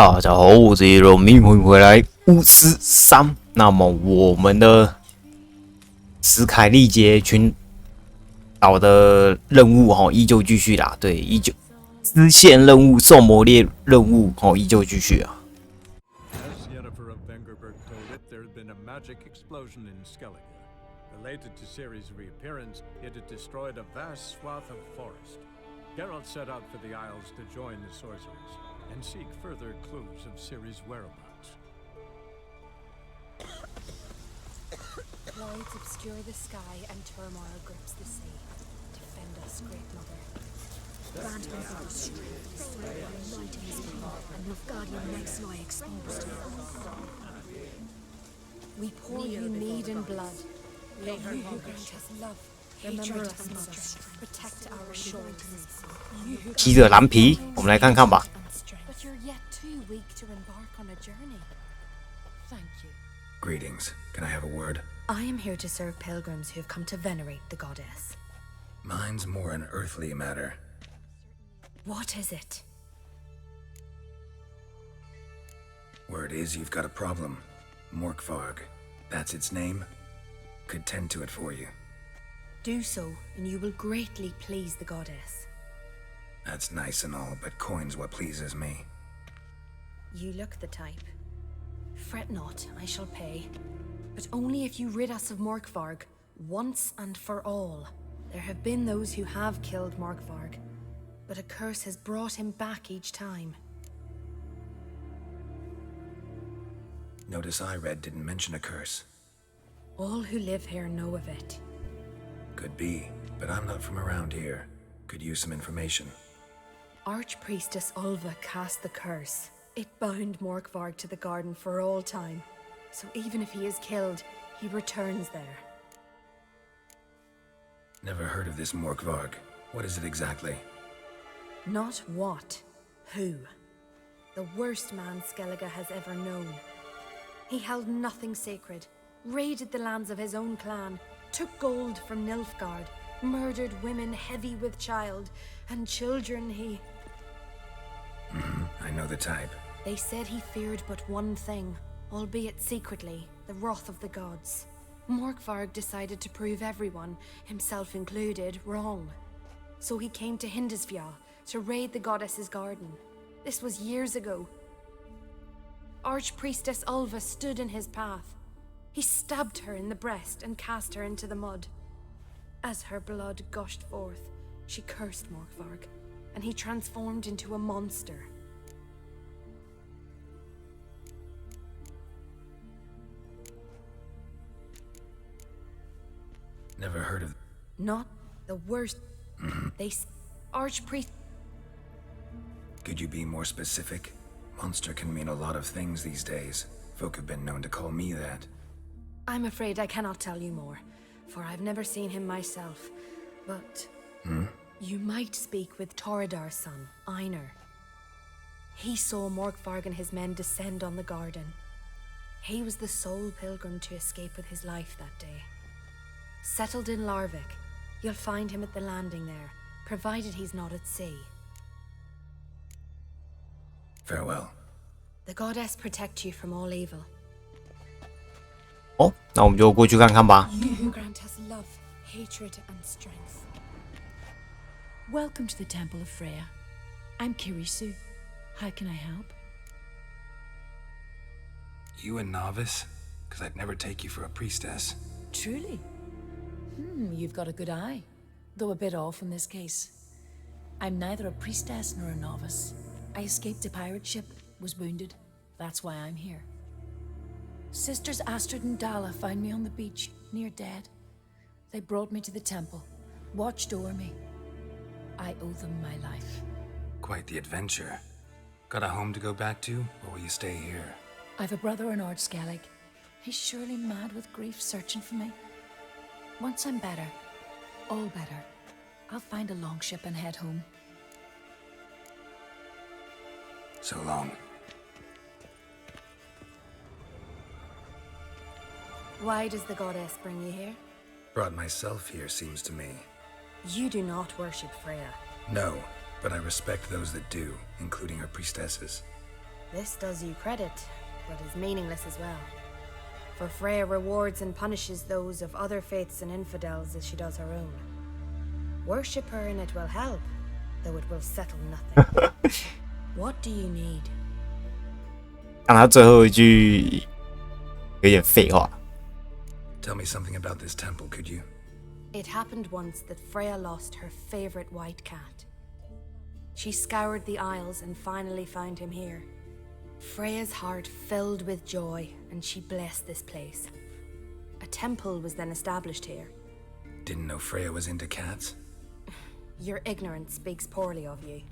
大家好，我是罗密，欢迎回来巫师3。那么我们的史凯利杰群岛的任务依旧继续啦，对，依旧支线任务、兽魔猎任务依旧继续啊。Related to Ciri's reappearance, it had destroyed a vast swath of forest. Geralt set out for the Isles to join the sorcerers and seek further clues of Ciri's whereabouts. Clouds obscure the sky and turmoil grips the sea. Defend us, Great Mother. Grant us our strength, light in his pain, and Nilfgaardian necks lie exposed. We pour you mead and blood. Lay her who grant us love, remember us, Mother. Protect our shores. 披着蓝皮，我们来看看吧。 But you're yet too weak to embark on a journey. Thank you. Greetings. Can I have a word? I am here to serve pilgrims who have come to venerate the goddess. Mine's more an earthly matter. What is it? Word is you've got a problem. Morkvarg. That's its name? Could tend to it for you. Do so, and you will greatly please the goddess. That's nice and all, but coin's what pleases me. You look the type. Fret not, I shall pay. But only if you rid us of Morkvarg, once and for all. There have been those who have killed Morkvarg, but a curse has brought him back each time. Notice I read didn't mention a curse. All who live here know of it. Could be, but I'm not from around here. Could use some information. Archpriestess Ulva cast the curse. It bound Morkvarg to the garden for all time. So even if he is killed, he returns there. Never heard of this Morkvarg. What is it exactly? Not what, who. The worst man Skellige has ever known. He held nothing sacred, raided the lands of his own clan, took gold from Nilfgaard, murdered women heavy with child, and children he... I know the type. They said he feared but one thing, albeit secretly, the wrath of the gods. Morkvarg decided to prove everyone, himself included, wrong. So he came to Hindisfjall to raid the goddess's garden. This was years ago. Archpriestess Ulva stood in his path. He stabbed her in the breast and cast her into the mud. As her blood gushed forth, she cursed Morkvarg, and he transformed into a monster. Never heard of... Not the worst. Archpriest... Could you be more specific? Monster can mean a lot of things these days. Folk have been known to call me that. I'm afraid I cannot tell you more, for I've never seen him myself. But... You might speak with Torridar's son, Einar. He saw Morkvarg and his men descend on the garden. He was the sole pilgrim to escape with his life that day. Settled in Larvik, you'll find him at the landing there, provided he's not at sea. Farewell. The goddess protect you from all evil. 那我们就过去看看吧。 You who grant us love, hatred, and strength. Welcome to the Temple of Freya. I'm Kirisu. How can I help? You a novice? Because I'd never take you for a priestess. Truly? You've got a good eye, though a bit off in this case. I'm neither a priestess nor a novice. I escaped a pirate ship, was wounded. That's why I'm here. Sisters Astrid and Dala found me on the beach, near dead. They brought me to the temple, watched over me. I owe them my life. Quite the adventure. Got a home to go back to, or will you stay here? I've a brother in Ardskellig. He's surely mad with grief searching for me. Once I'm better, all better, I'll find a longship and head home. So long. Why does the goddess bring you here? Brought myself here, seems to me. You do not worship Freya. No, but I respect those that do, including her priestesses. This does you credit, but is meaningless as well. For Freya rewards and punishes those of other faiths and infidels as she does her own. Worship her and it will help, though it will settle nothing. What do you need? 看他最后一句有点废话。Tell me something about this temple, could you? It happened once that Freya lost her favorite white cat. She scoured the Isles and finally found him here. Freya's heart filled with joy, and she blessed this place. A temple was then established here. Didn't know Freya was into cats? Your ignorance speaks poorly of you.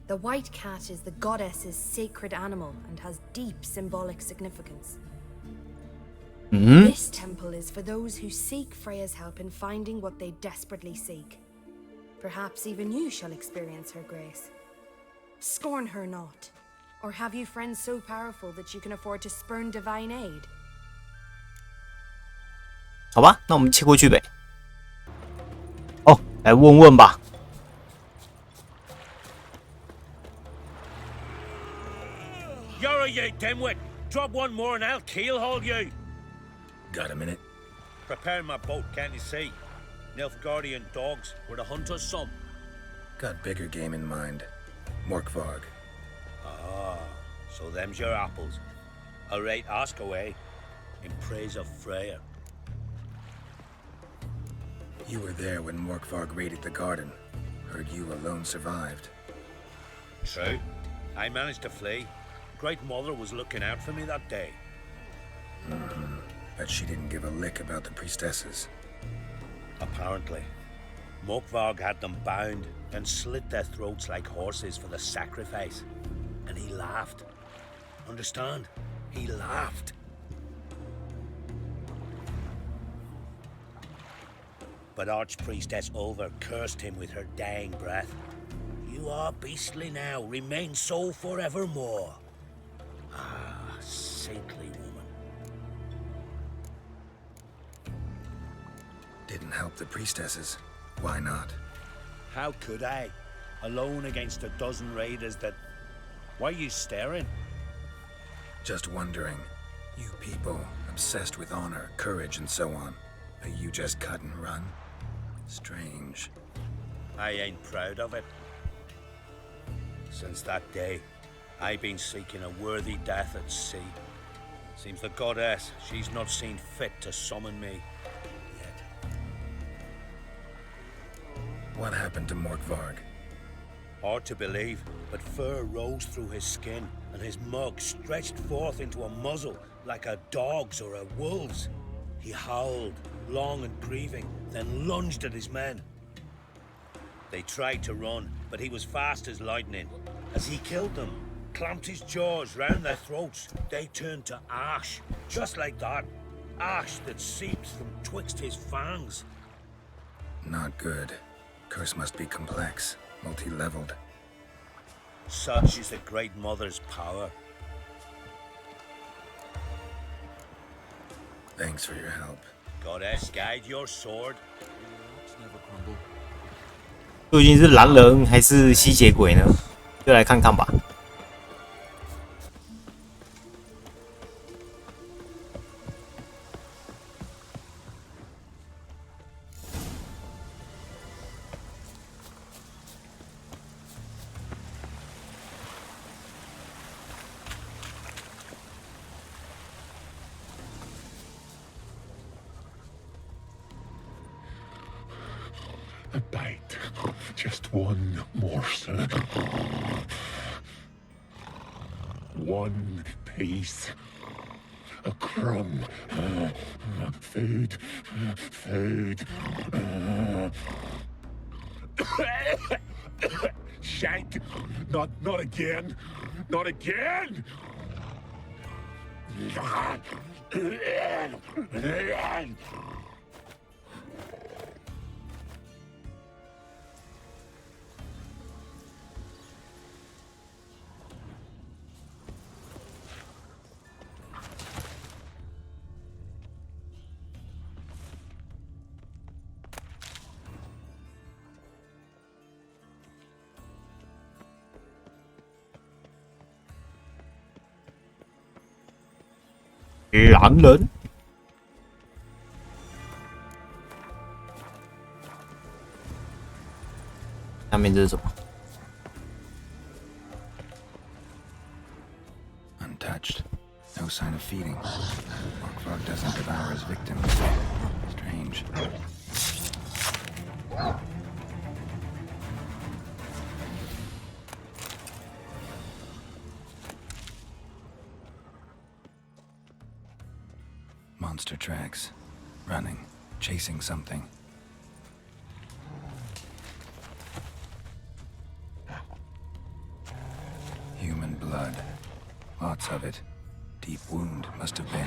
The white cat is the goddess's sacred animal and has deep symbolic significance. This temple is for those who seek Freya's help in finding what they desperately seek. Perhaps even you shall experience her grace. Scorn her not. Or have you friends so powerful that you can afford to spurn divine aid? 好吧，那我们切过去呗。哦，来问问吧。You're a you dimwit! Drop one more and I'll keelhaul you! Got a minute? Preparing my boat, can't you see? Nilfgaardian dogs were to hunt us some. Got bigger game in mind. Morkvarg. Ah, so them's your apples. All right, ask away. In praise of Freya. You were there when Morkvarg raided the garden. Heard you alone survived. True. I managed to flee. Great Mother was looking out for me that day. But she didn't give a lick about the priestesses. Apparently. Morkvarg had them bound and slit their throats like horses for the sacrifice. And he laughed. Understand? He laughed. But Archpriestess Ulver cursed him with her dying breath. You are beastly now, remain so forevermore. Ah, saintly woman. Didn't help the priestesses. Why not? How could I? Alone against a dozen raiders that... Why are you staring? Just wondering. You people, obsessed with honor, courage, and so on. But you just cut and run? Strange. I ain't proud of it. Since that day, I've been seeking a worthy death at sea. Seems the goddess, she's not seen fit to summon me yet. What happened to Morkvarg? Hard to believe, but fur rose through his skin, and his mug stretched forth into a muzzle like a dog's or a wolf's. He howled, long and grieving, then lunged at his men. They tried to run, but he was fast as lightning. As he killed them, clamped his jaws round their throats, they turned to ash, just like that. Ash that seeps from twixt his fangs. Not good. Curse must be complex, multi-leveled. Such is the Great Mother's power. Thanks for your help. Goddess, guide your sword. 究竟是狼人还是吸血鬼呢？就来看看吧。A bite, just one morsel. One piece. A crumb. Food. Food. Shank. Not again. Not again. 狼人。下面这是什么 ？Untouched. No sign of feeding. Morkvarg doesn't devour his victims. Strange. Monster tracks. Running. Chasing something. Human blood. Lots of it. Deep wound must have been.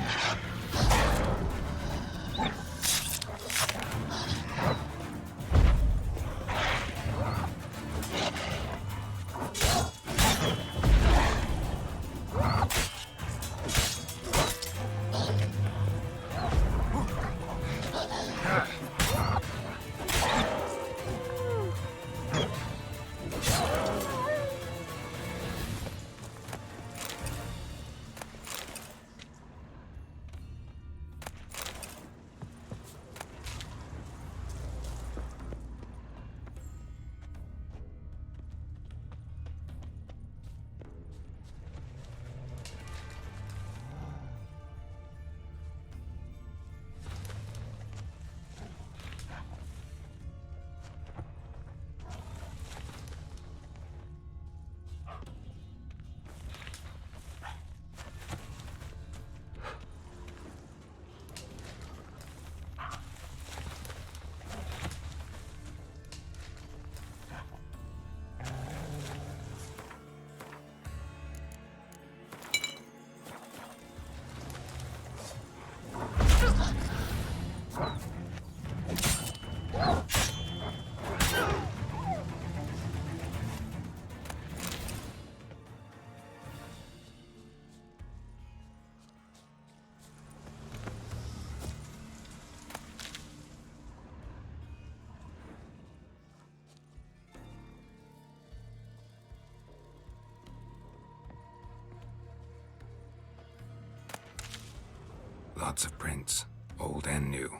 Lots of prints, old and new.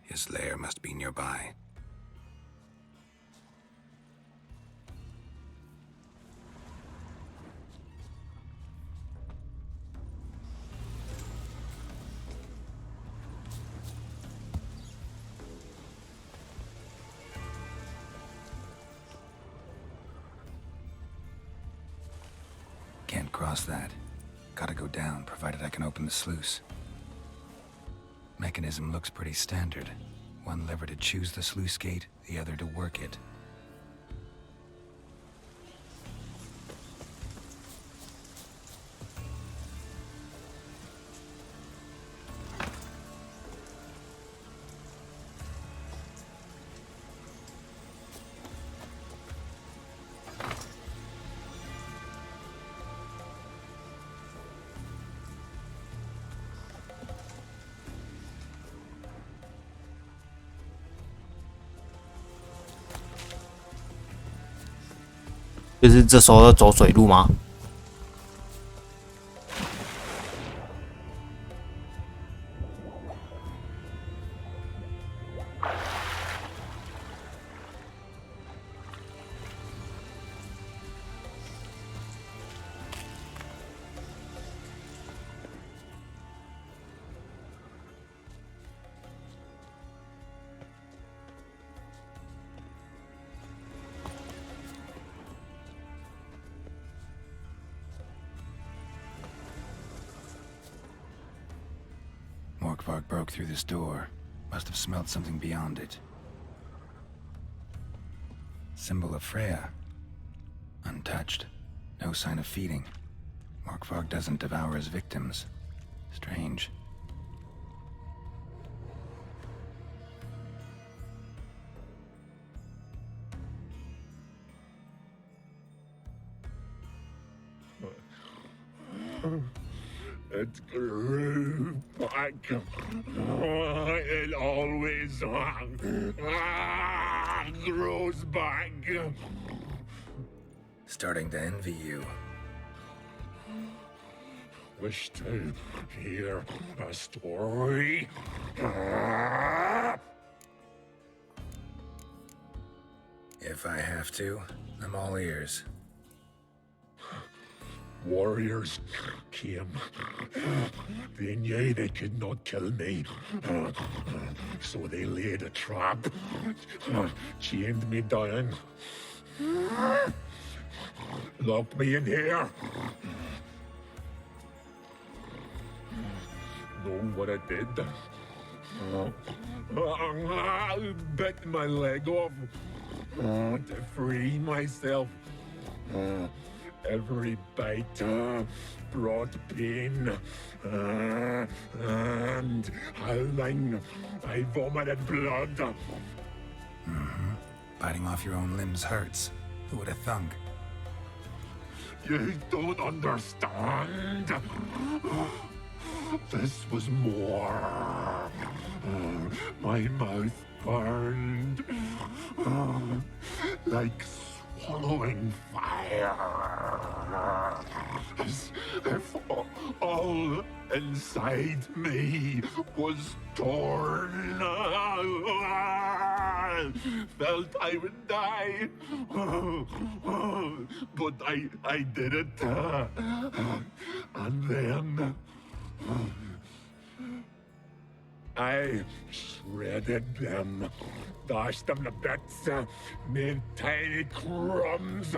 His lair must be nearby. Can't cross that. Gotta go down, provided I can open the sluice. Mechanism looks pretty standard. One lever to choose the sluice gate, the other to work it.就是这时候要走水路吗？Morkvarg broke through this door. Must have smelled something beyond it. Symbol of Freya. Untouched. No sign of feeding. Morkvarg doesn't devour his victims. Strange. It grew back. It always grows back. Starting to envy you. wish to hear a story? If I have to, I'm all ears. Warriors came. They knew they could not kill me. So they laid a trap. Chained me down. Locked me in here. Know what I did? Bit my leg off to free myself. Every bite brought pain, and howling, I vomited blood. Biting off your own limbs hurts. Who would have thunk? You don't understand. This was more. My mouth burned like swallowing fire. As if all inside me was torn. Felt I would die, but I did it. And then I shredded them, dashed them to bits, made tiny crumbs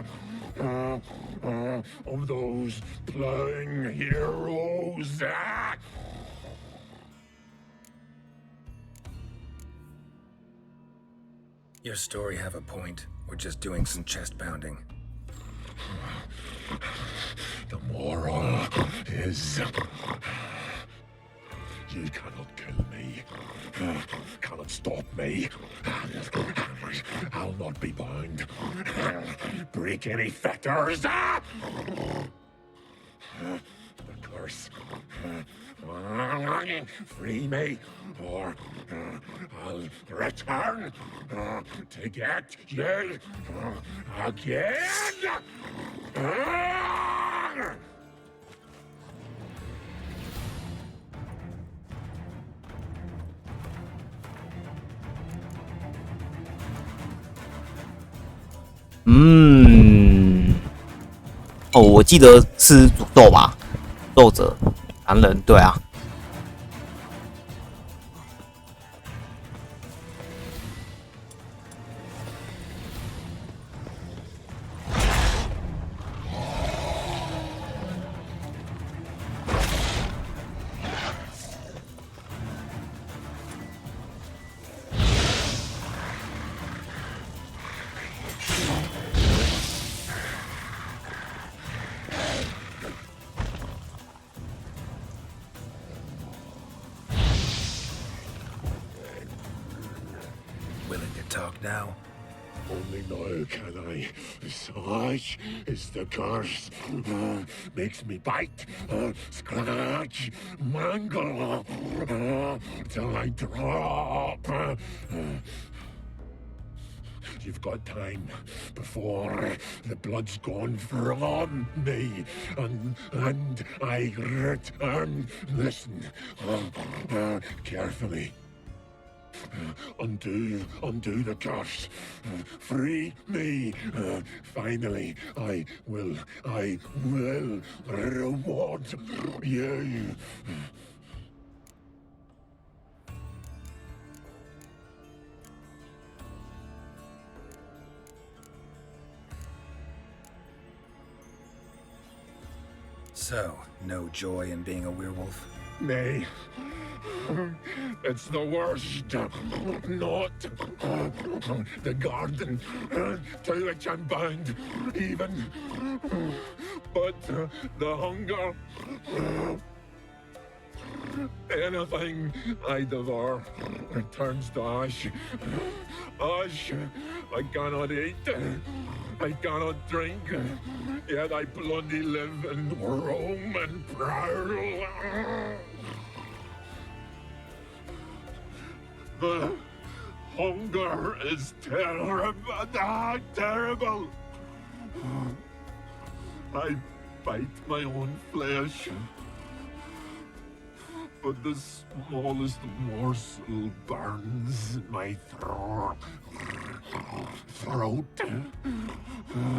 of those plowing heroes. Your story have a point. We're just doing some chest pounding. The moral is you cannot kill me, cannot stop me. I'll not be bound. Break any fetters. The curse. Free me, or I'll return to get you again.哦，我记得是诅咒吧，咒者，男人，对啊。Talk now. Only now can I. Such is the curse. Makes me bite, scratch, mangle, till I drop. You've got time before the blood's gone from me, and I return. Listen, carefully. Undo the curse. Free me. Finally, I will reward you. So, no joy in being a werewolf? Nay. It's the worst. Not the garden to which I'm bound, even. But the hunger. Anything I devour turns to ash. Ash I cannot eat. I cannot drink. Yet I bloody live and roam and prowl. The hunger is terrible. I bite my own flesh. but the smallest morsel burns in my throat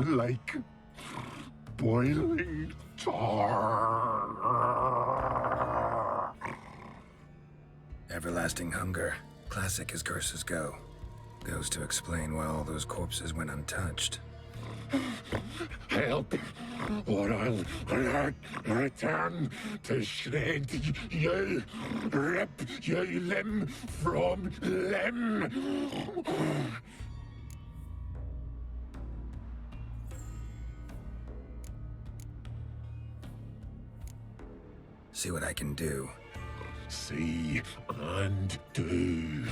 like boiling tar. Everlasting hunger, classic as curses go. Goes to explain why all those corpses went untouched. Help, or I'll return to shred you, rip you limb from limb. See what I can do. See and do,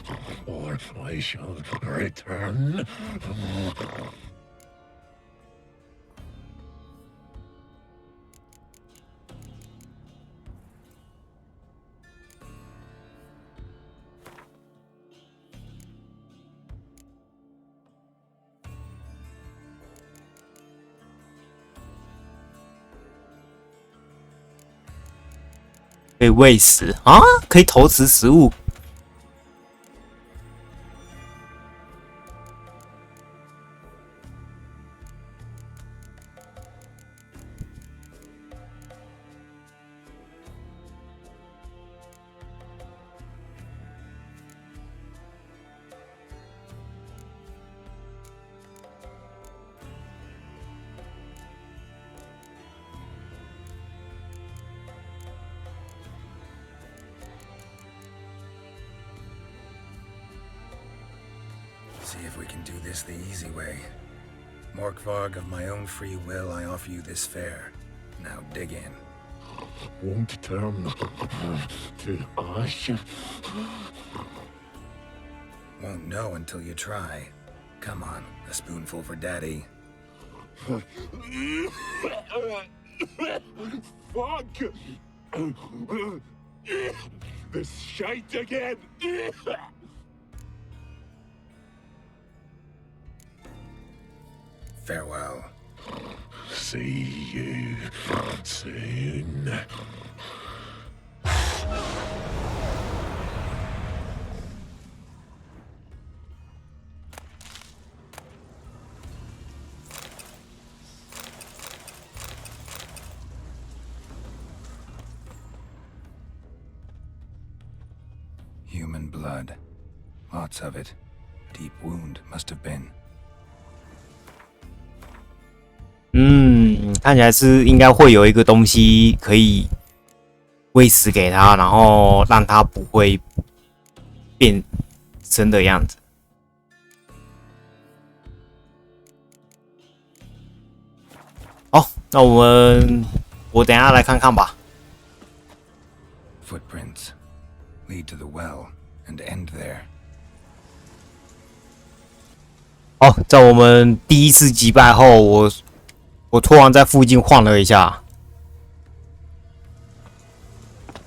or I shall return. 被喂食啊！可以投掷食物。See if we can do this the easy way. Morkvarg, of my own free will, I offer you this fare. Now dig in. Won't turn to ash. Won't know until you try. Come on, a spoonful for Daddy. Fuck! This shite again! Farewell. See you soon. Human blood. Lots of it. Deep wound must have been. 看起来是应该会有一个东西可以喂食给他，然后让他不会变身的样子。好，那我等一下来看看吧。Footprints lead to the well and end there. 好，在我们第一次击败后，我突然在附近晃了一下，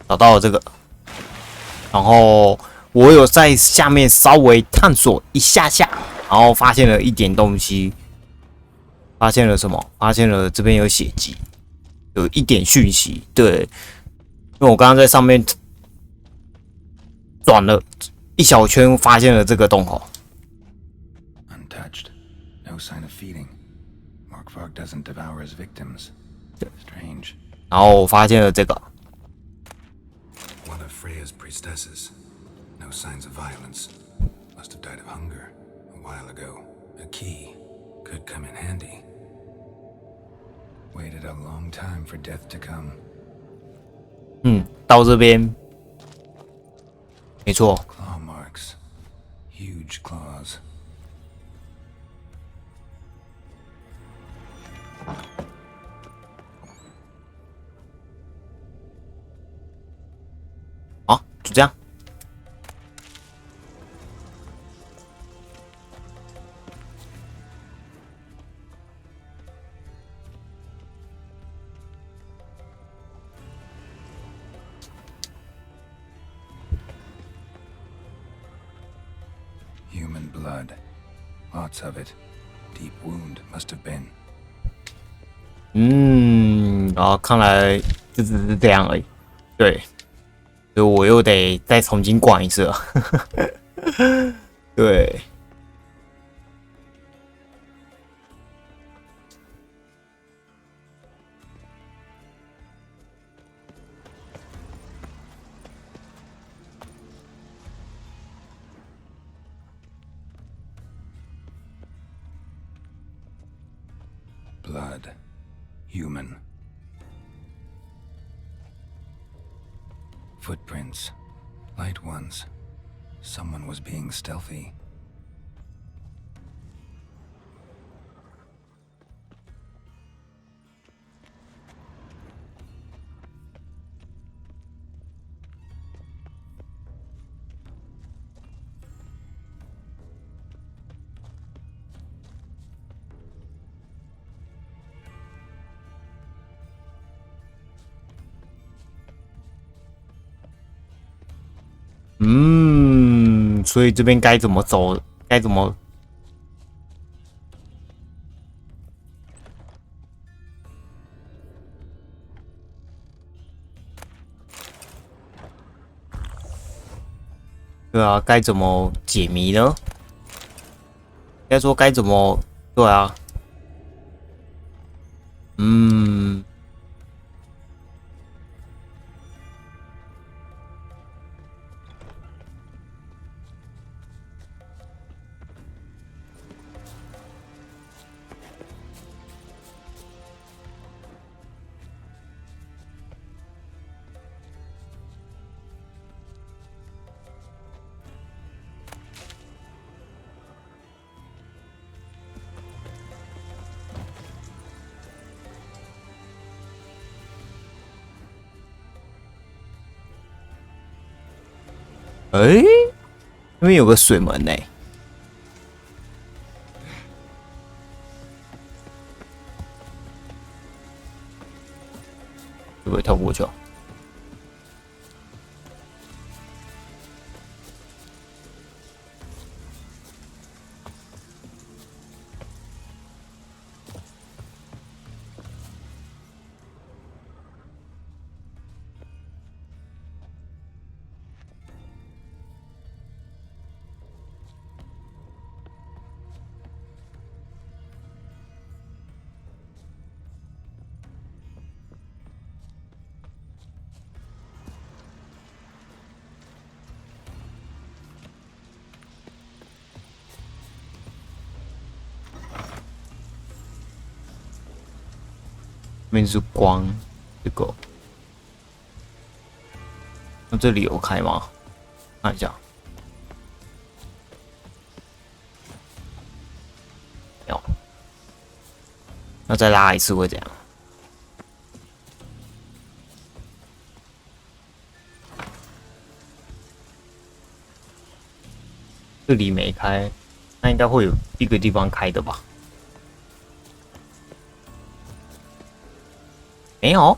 找到了这个，然后我有在下面稍微探索一下下，然后发现了一点东西，发现了什么？发现了这边有血迹，有一点讯息。对，因为我刚刚在上面转了一小圈，发现了这个洞口。Untouched. No sign of feeding. Morkvarg doesn't devour his victims. Strange. 然后我发现了这个。One of Freya's priestesses. No signs of violence. Must have died of hunger a while ago. A key could come in handy. Waited a long time for death to come. 到这边，没错。Claw marks. Huge claws. 好，就这样。Human blood. Lots of it. Deep wound must have been. 然后看来就只是这样而已。对，所以我又得再重新逛一次了。对。Blood. Human. Footprints. Light ones. Someone was being stealthy.嗯，所以这边该怎么走？该怎么？对啊，该怎么解谜呢？应该说该怎么？对啊，嗯。哎，那边有个水门呢，会不会跳过去啊？那边是光，这个，那这里有开吗？看一下，没有。那再拉一次会怎样？这里没开，那应该会有一个地方开的吧？没有，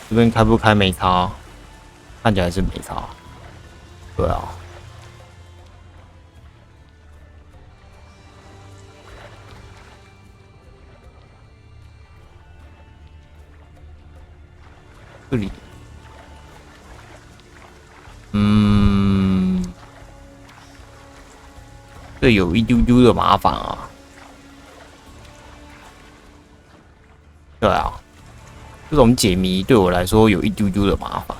这边开不开没差，看起来是没差。对啊，这里，这有一丢丢的麻烦啊。对啊，这种解谜对我来说有一丢丢的麻烦。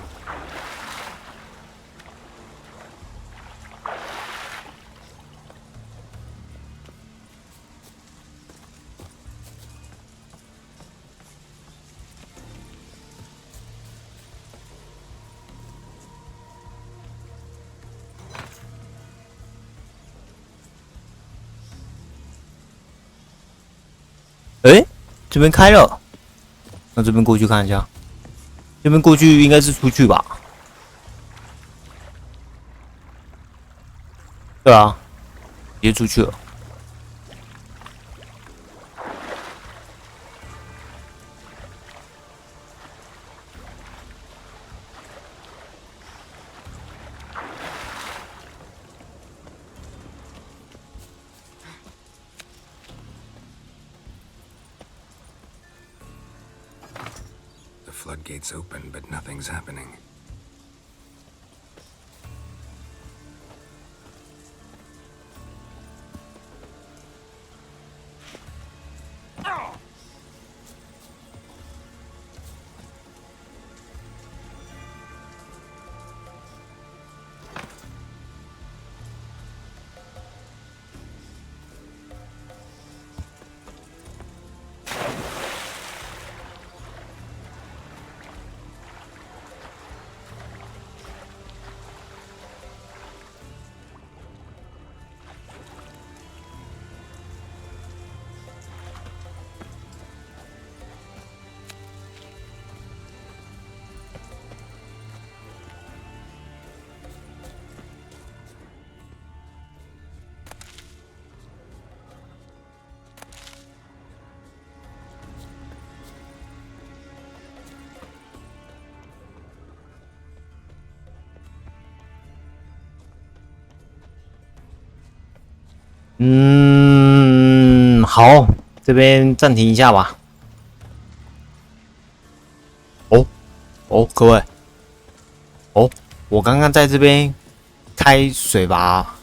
哎，这边开了，那这边过去看一下。这边过去应该是出去吧？对啊，直接出去了。floodgates open, but nothing's happening.好，这边暂停一下吧。各位，我刚刚在这边开水阀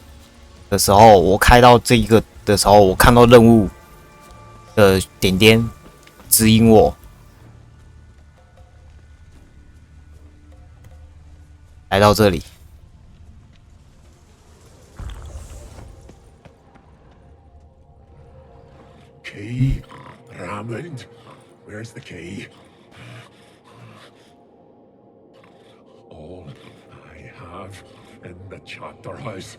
的时候，我开到这一个的时候，我看到任务的点点指引我来到这里。Key? Raymond? Where's the key? All I have in the chapter house.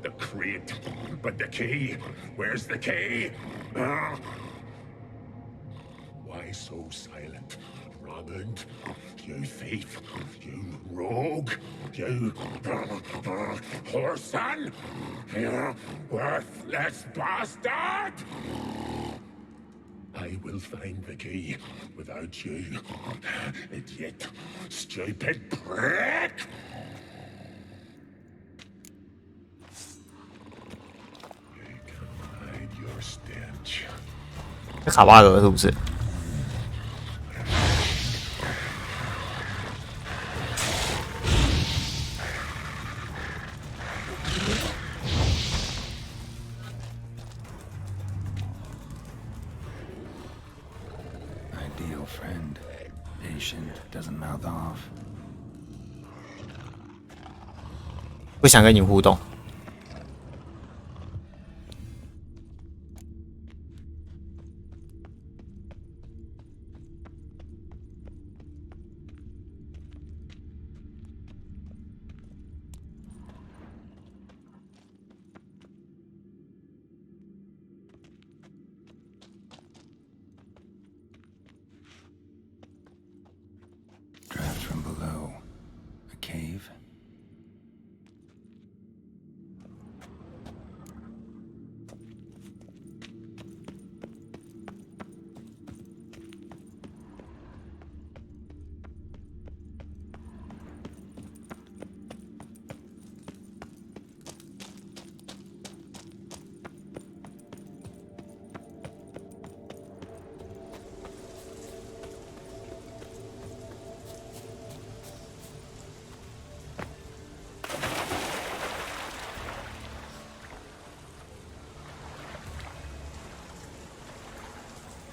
The crate. But the key? Where's the key? Why so silent? Raymond? You thief. You rogue. You whoreson. You worthless bastard! I will find the key without you, idiot, stupid prick! You can hide your stench. 这卡巴尔是不是？ Ideal friend. Patient, doesn't mouth off. 不想跟你互动。Draft from below. A cave?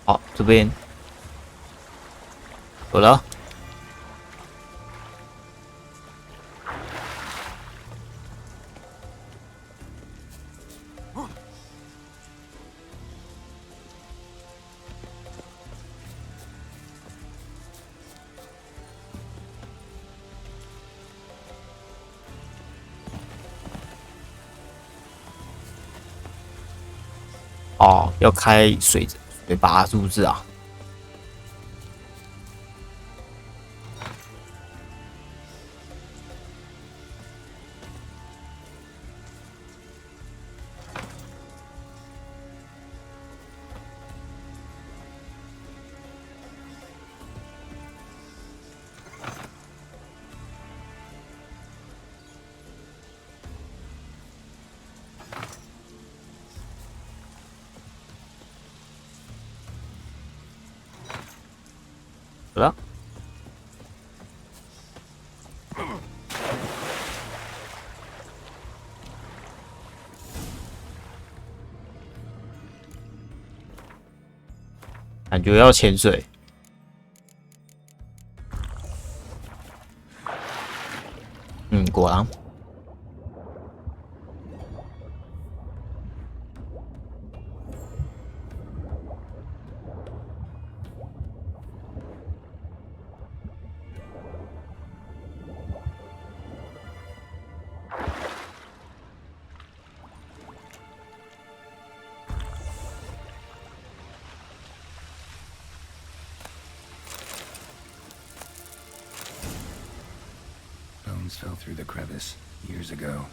好，这边有了。哦，要开水阀是不是啊？有要潜水。果然。Fell through the crevice years ago.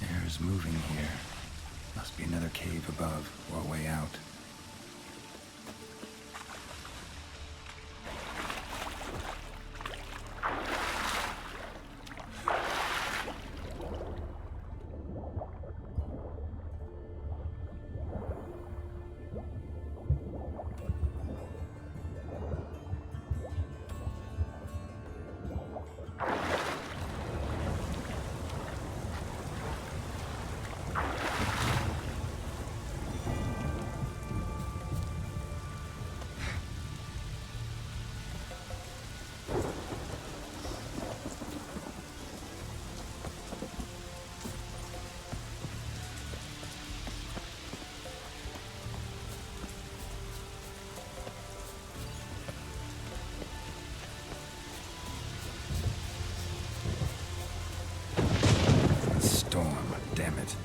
Air's moving here. Must be another cave above or a way out. Damn it.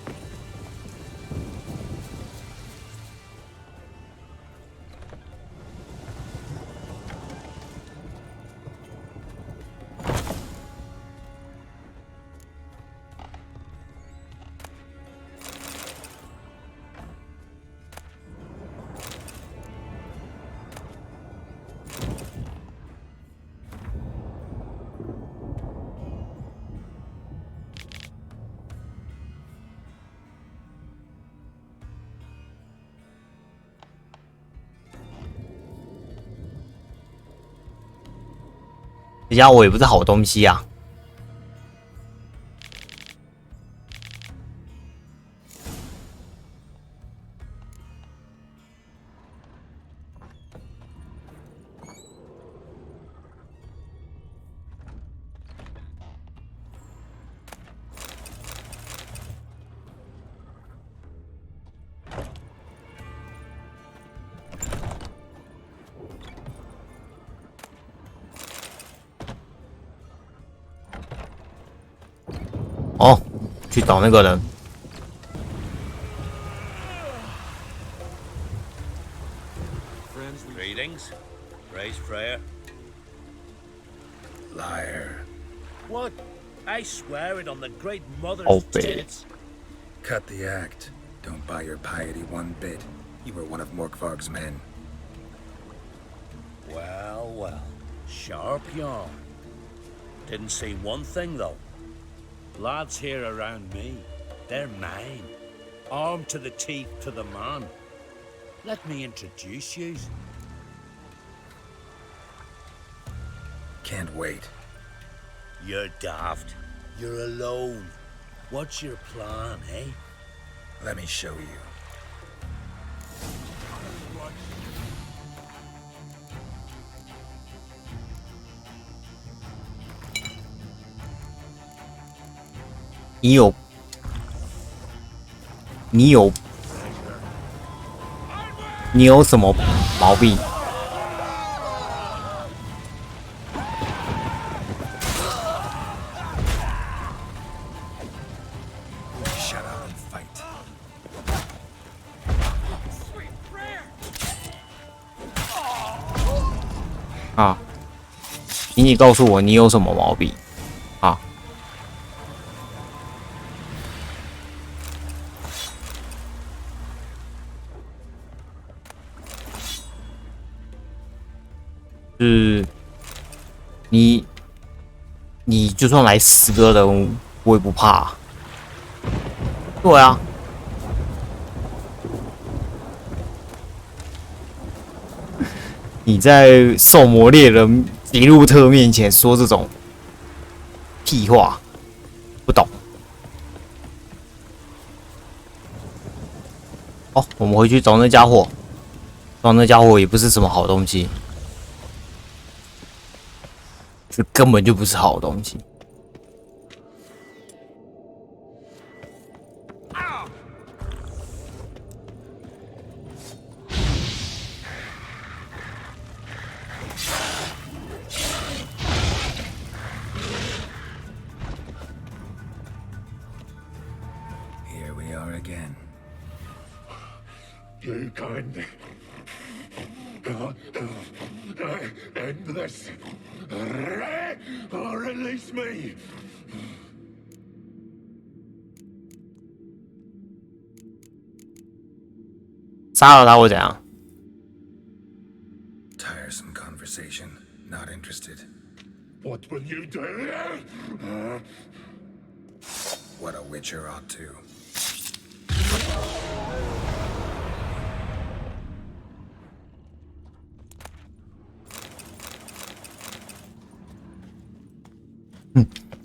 这家伙也不是好东西啊！哦，去找那个人。Greetings, praise prayer. Liar. What? I swear it on the great mother's tits. Cut the act. Don't buy your piety one bit. You were one of Morkvarg's men. Well, well. Sharp yarn. Didn't see one thing, though. Lads here around me, they're mine. Armed to the teeth to the man. Let me introduce you. Can't wait. You're daft. You're alone. What's your plan, eh? Let me show you.你有什么毛病？啊！你告诉我你有什么毛病？啊！是，你就算来10个人，我也不怕。对啊，你在兽魔猎人迪路特面前说这种屁话，不懂。哦，我们回去找那家伙，找那家伙也不是什么好东西，这根本就不是好东西。Here we are again. You can't end this. Or release me. 杀了他会怎样？ Tiresome conversation. Not interested. What will you do? What a witcher ought to.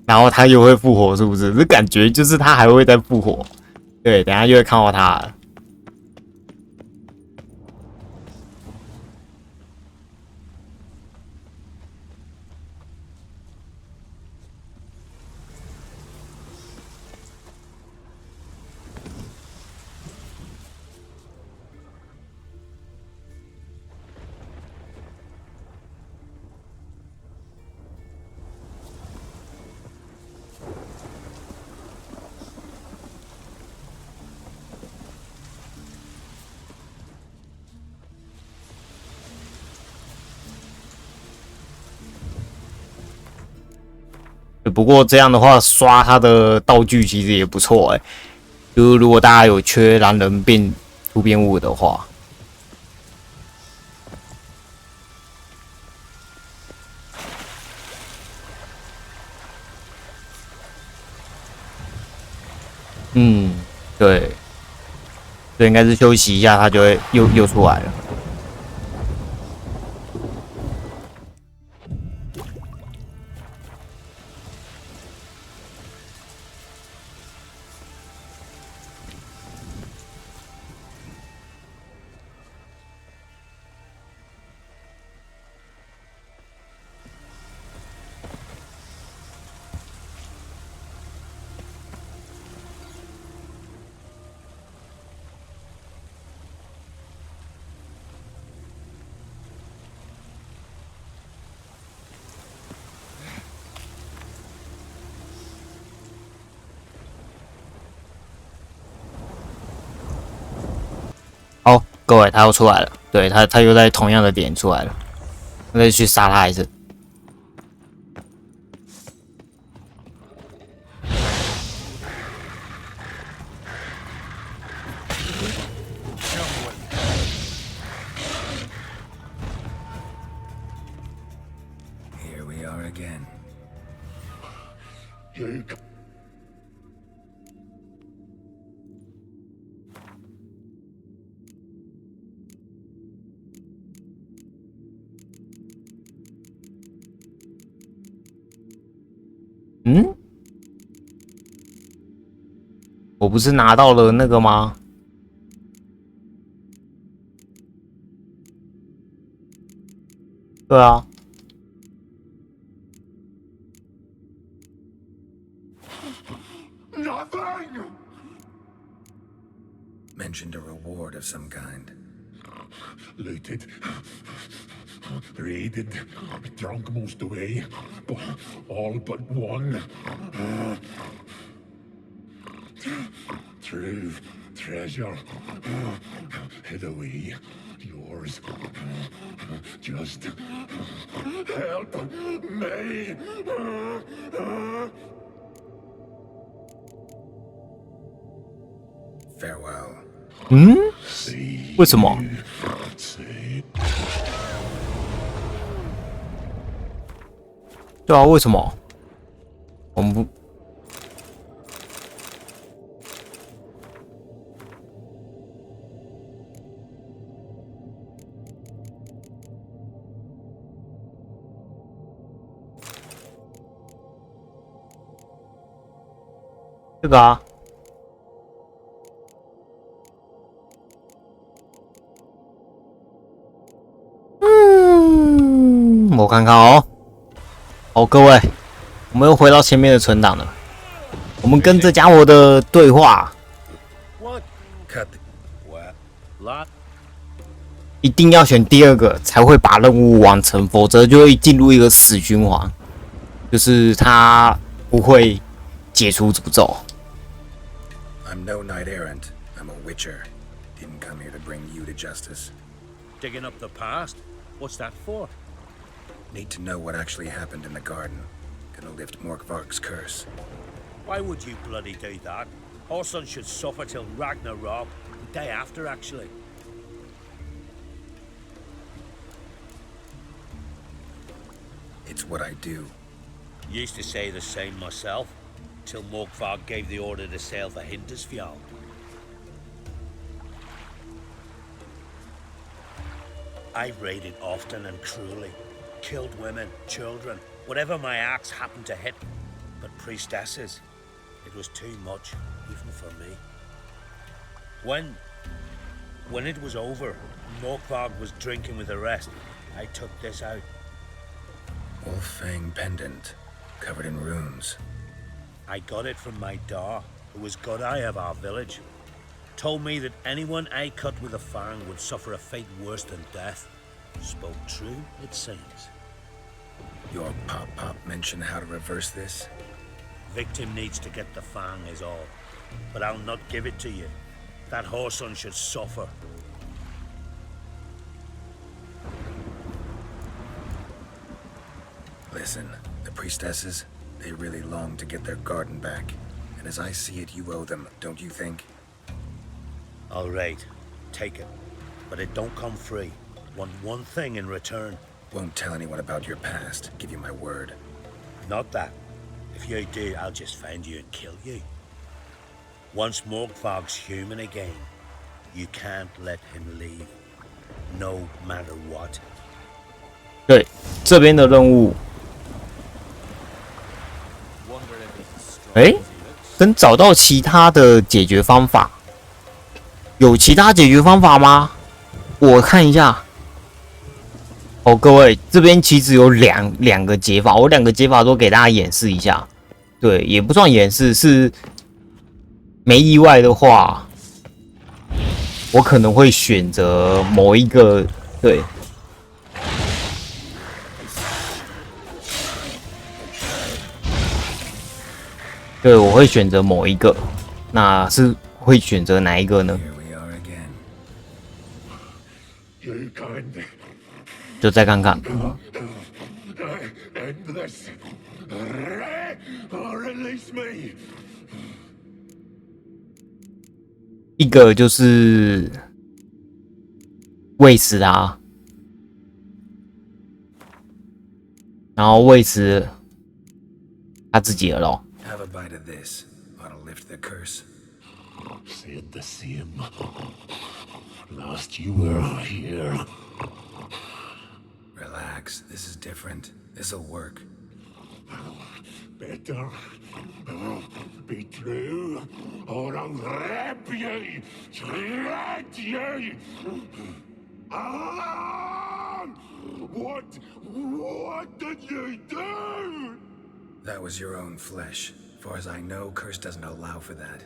然后他又会复活，是不是？这感觉就是他还会再复活。对，等一下就会看到他了。不过这样的话，刷他的道具其实也不错哎。就是如果大家有缺狼人变突变物的话，对，这应该是休息一下，他就会又出来了。好，各位，他又出来了，对他又在同样的点出来了，我再去杀他一次。Here we are again. You我不是拿到了那个吗？对啊。nothing. Mentioned a reward of some kind. Looted, raided, drunk most away, all but one. True treasure hid away. Yours. Just help me. Farewell. 为什么？对啊，为什么？我们不这个啊。我看看哦。好，各位，我们又回到前面的存档了。我们跟这家伙的对话， What? Cut. What? Lot? 一定要选第2个才会把任务完成，否则就会进入一个死循环，就是他不会解除诅咒。I'm no knight errant. I'm a witcher. Didn't come here to bring you to justice. Digging up the past? What's that for? Need to know what actually happened in the garden. Gonna lift Morkvarg's curse. Why would you bloody do that? Our son should suffer till Ragnarok, the day after, actually. It's what I do. Used to say the same myself, till Morkvarg gave the order to sail for Hintersfjord. I've raided often and cruelly, killed women, children, whatever my axe happened to hit. But priestesses, it was too much, even for me. When it was over, Morkvarg was drinking with the rest, I took this out. Wolf-fang pendant, covered in runes. I got it from my da, who was Godai of our village. Told me that anyone I cut with a fang would suffer a fate worse than death. Spoke true, it seems. Your pop-pop mention how to reverse this? Victim needs to get the fang is all. But I'll not give it to you. That whoreson should suffer. Listen, the priestesses, they really long to get their garden back. And as I see it, you owe them, don't you think? All right, take it. But it don't come free. Want one thing in return. Won't tell anyone about your past, give you my word. Not that. If you do, I'll just find you and kill you. Once Morkvarg's human again, you can't let him leave. No matter what. 对，这边的任务，跟找到其他的解决方法，有其他解决方法吗？我看一下。哦，各位，这边其实有两个解法，我2个解法都给大家演示一下。对，也不算演示，是没意外的话，我可能会选择某一个。对，对，我会选择某一个。那是会选择哪一个呢？ Here we are again. You can 就再看看。 end this. Or release me. 一个就是喂食它，然后喂食他自己的肉。 Have a bite of this. Ought to lift the curse. Said the same. Last you were here. Relax, this is different. This'll work. Better be true, or I'll rip you, shred you. Ah! What did you do? That was your own flesh. Far as I know, curse doesn't allow for that.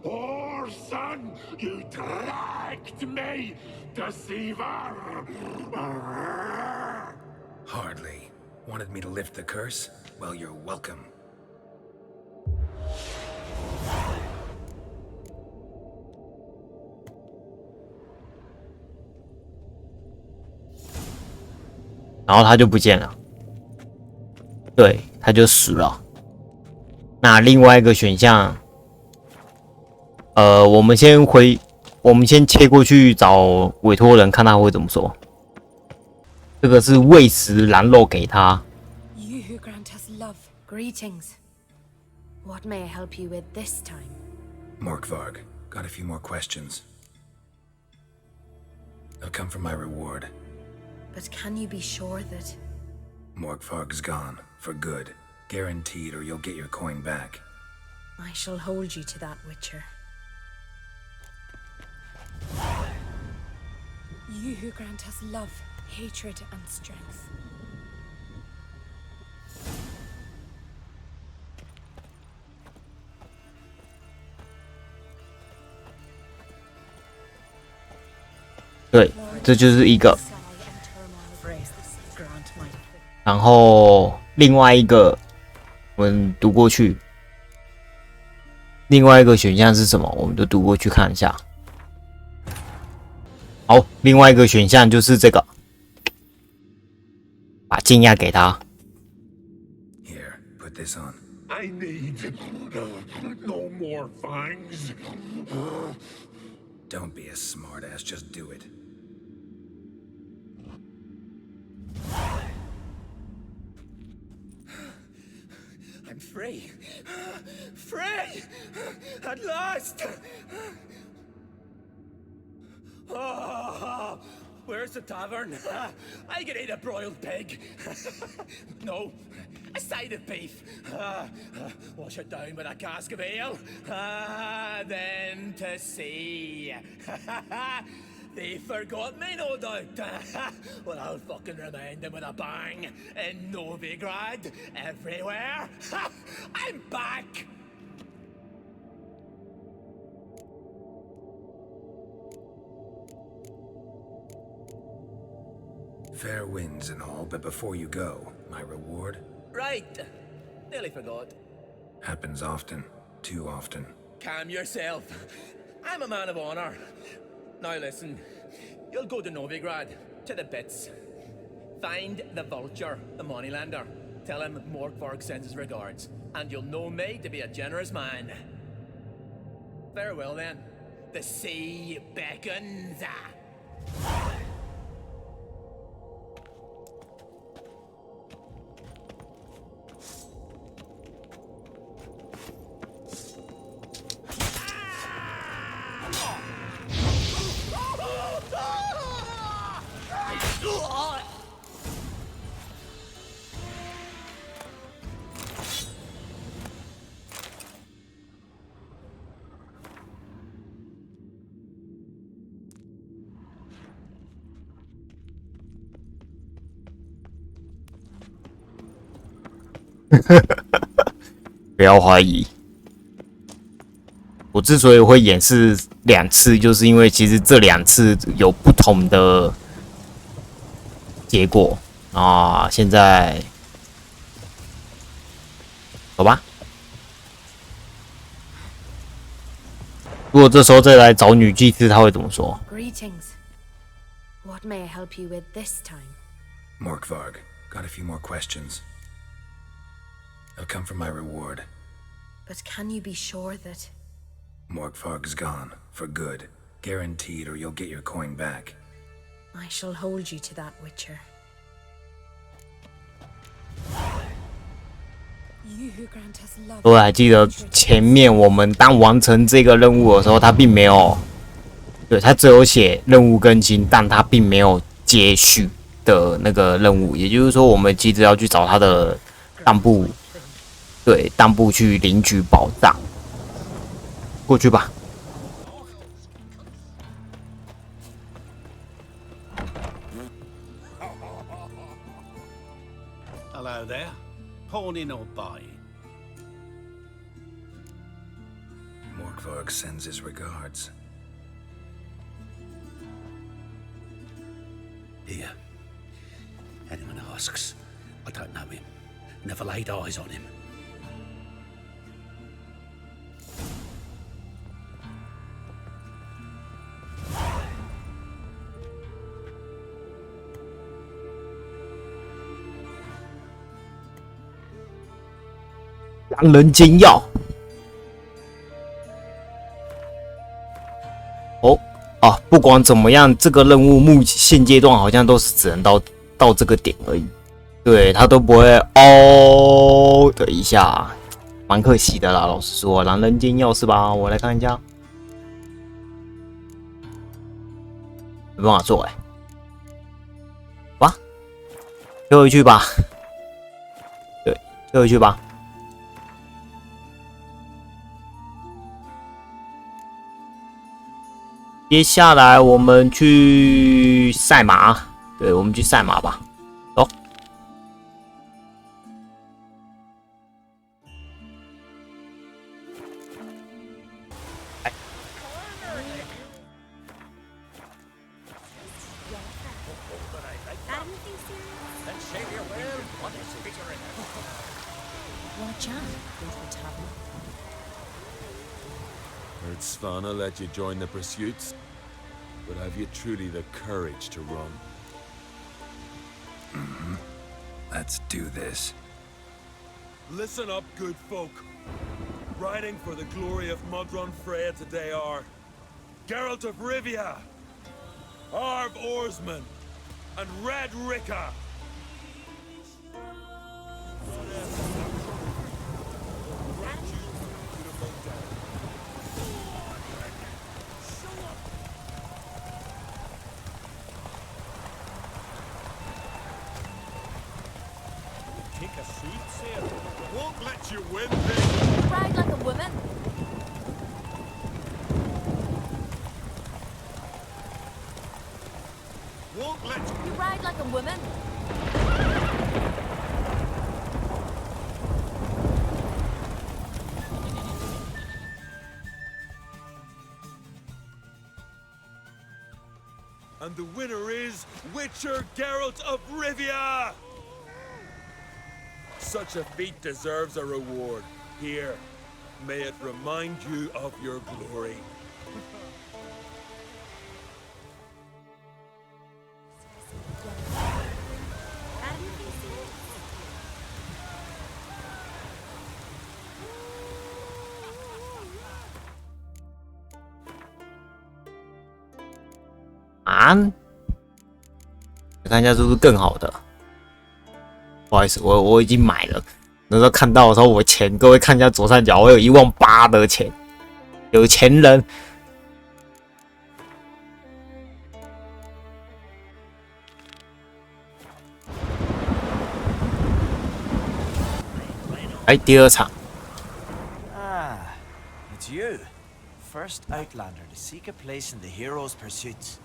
Oh, son, you tricked me, deceiver! Hardly. Wanted me to lift the curse? Well, you're welcome. 然后他就不见了，对，他就死了。那另外一个选项，我们先切过去找委托人，看他会怎么说。这个是喂食狼肉给他。 You who grant us love, greetings. What may I help you with this time? Morkvarg, got a few more questions. They'll come from my reward. But can you be sure that... Morkvarg's gone, for good. Guaranteed, or you'll get your coin back. I shall hold you to that, Witcher. You who grant us love, hatred, and strength. 对，这就是一个。然后另外一个，我们读过去。另外一个选项是什么？我们就读过去看一下。好，另外一个选项就是这个，把禁药给他。Here, put this on. I need no more fangs. Don't be a smartass, just do it. I'm free! Free! At last! Oh, where's the tavern? I can eat a broiled pig. No, a side of beef. Wash it down with a cask of ale. Then to sea. They forgot me, no doubt. Well, I'll fucking remind them with a bang. In Novigrad, everywhere. I'm back! Fair winds and all, but before you go, my reward? Right. Nearly forgot. Happens often. Too often. Calm yourself. I'm a man of honor. Now listen, you'll go to Novigrad, to the bits. Find the vulture, the moneylender. Tell him Morkvarg sends his regards, and you'll know me to be a generous man. Farewell then. The sea beckons. 不要怀疑，我之所以会演示2次，就是因为其实这2次有不同的结果啊。现在走吧。如果这时候再来找女祭司，她会怎么说 Greetings. What may I help you with this time? Morkvarg, got a few more questions. I'll come for my reward. But can you be sure that... Morkvarg's gone, for good. Guaranteed, or you'll get your coin back. I shall hold you to that, Witcher. You who grant us love... 我还记得前面我们当完成这个任务的时候，他并没有，对，他只有写任务更新，但他并没有接续的那个任务，也就是说，我们急着要去找他的当铺，对，当铺去领取宝藏，过去吧。Hello there. Pawning or buying? Morkvarg sends his regards. Here. Anyone asks, I don't know him. Never laid eyes on him.《狼人间药》哦啊，不管怎么样，这个任务现阶段好像都是只能到这个点而已，对他都不会哦的一下，蛮可惜的啦。老实说，《狼人间药》是吧？我来看一下，没办法做哎，吧，推回去吧。对，退回去吧。接下来我们去赛马，对，我们去赛马吧。走。Want a chat? Go to the tavern. Heard Svanna let you join the pursuits, but have you truly the courage to run? Let's do this. Listen up, good folk. Riding for the glory of Modron Freya today are Geralt of Rivia, Arv Oarsman, and Red Ricka. Take a seat, sir. Won't let you win, You ride like a woman. Won't let you. You ride like a woman. And the winner is Witcher Geralt of Rivia! Such a feat deserves a reward. Here, may it remind you of your glory. Ah 看一下是不是更好的。不好意思，我已经买了。那时候看到的时候，我钱，各位看一下左上角，我有18000的钱，有钱人。哎，第二场。 Ah, it's you. First Outlander to seek a place in the hero's pursuits.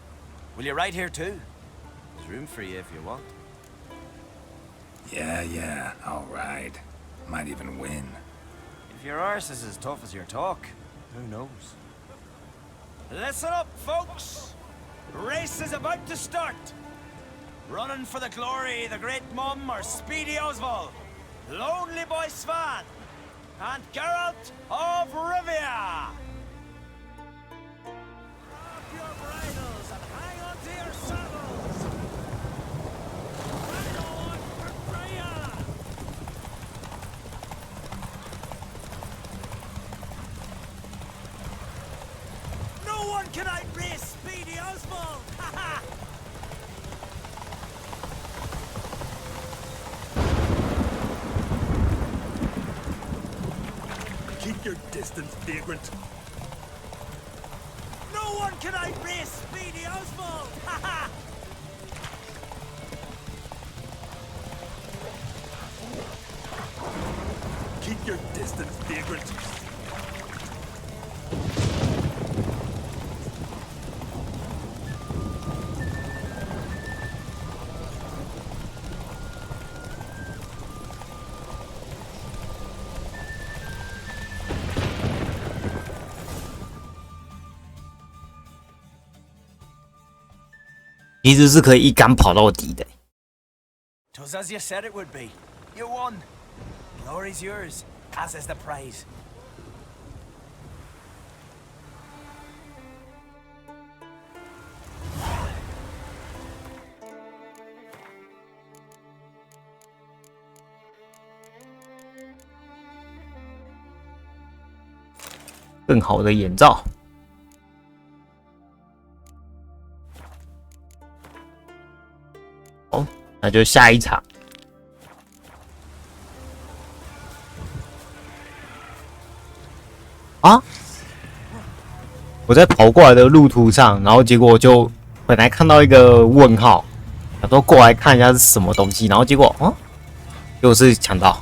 Will you ride here too? There's room for you if you want. Yeah, all right. Might even win. If your arse is as tough as your talk, who knows? Listen up, folks! Race is about to start! Running for the glory, the Great Mum, or Speedy Oswald, Lonely Boy Svan, and Geralt of Rivia! Grab your bridles and hang on to your saddles! Ride on for Freya! No one can outrace Speedy Oswald! Ha ha! Keep your distance, vagrant. No one can outrace Speedy Oswald! Ha ha! Keep your distance, vagrant.其实是可以一杆跑到底的。 'Twas as you said it would be. You won. Glory's yours, as is the prize. "更好的眼罩。好，那就下一场。啊！我在跑过来的路途上，然后结果就本来看到一个问号，想说过来看一下是什么东西，然后结果，就是强盗。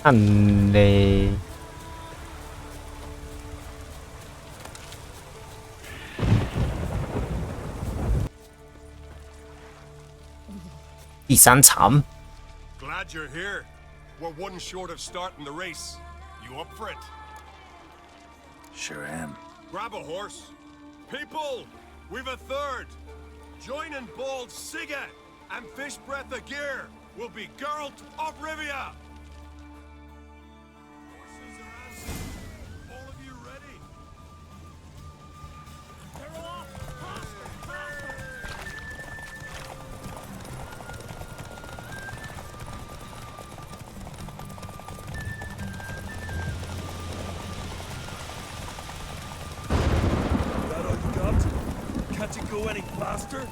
看嘞。第3场。 Glad you're here. We're one short of starting the race. You up for it? Sure am. Grab a horse. People, we've a third. Joining Bald Siga and Fish Breath of Gear will be Geralt of Rivia. Horses are answered. All of you ready? They're off. That all you got? Can't you go any faster?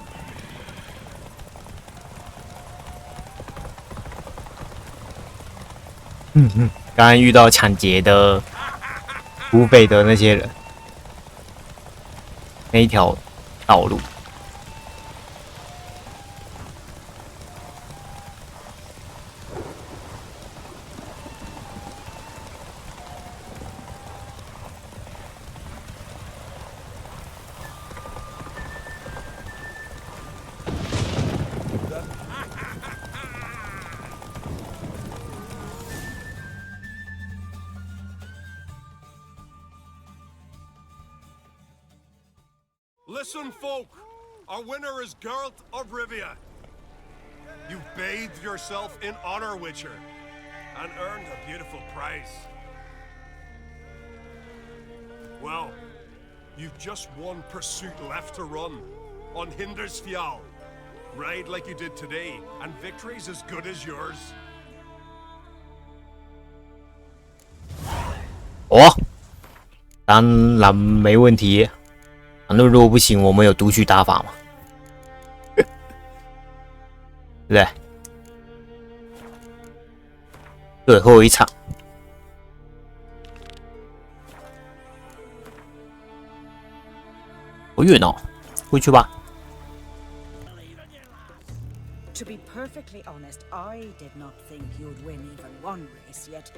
刚刚遇到抢劫的土匪的那些人，那一条道路。Listen, folk. Our winner is Geralt of Rivia. You bathed yourself in honor, Witcher, and earned a beautiful prize. Well, you've just one pursuit left to run on Hindersfjall. Ride like you did today, and victory's as good as yours. 哦，当然没问题。那如果不行，我们有读取打法嘛？对不对？最后一场，好远哦，回去吧。 To be perfectly honest, I did not think you'd win even one race, yet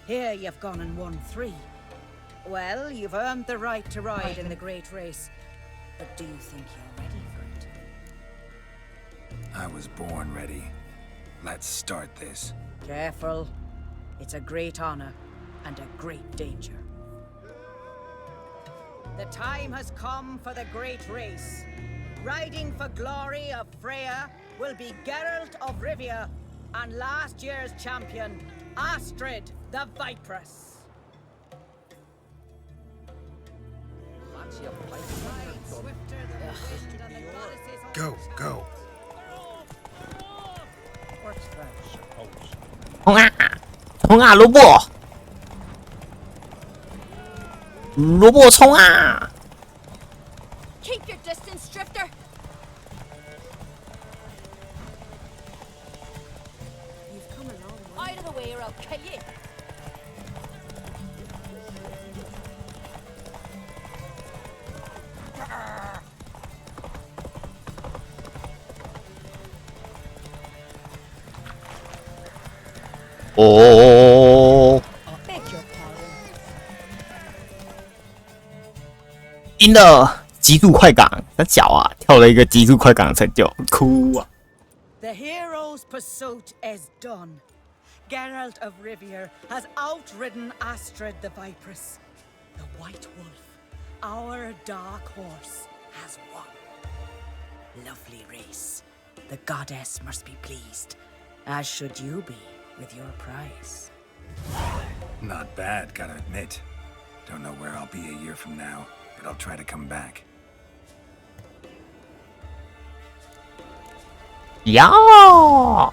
here you've gone and won 3. Well, you've earned the right to ride in the great race, but do you think you're ready for it? I was born ready. Let's start this. Careful. It's a great honor and a great danger. The time has come for the great race. Riding for glory of Freya will be Geralt of Rivia and last year's champion, Astrid the Viperess. Go, go. 冲啊！冲啊！萝卜！萝卜冲啊！ Keep your distance, Drifter. You've come a long way. Out of the way or I'll kill you. Oh. 赢了，极速快感，那脚啊，跳了一个极速快感的成就，哭啊！ The hero's pursuit is done. Geralt of Rivia has outridden Astrid the Viperess. The White Wolf, our dark horse, has won. Lovely race. The goddess must be pleased, as should you be with your prize. Not bad, gotta admit. Don't know where I'll be a year from now, but I'll try to come back. 呀！哦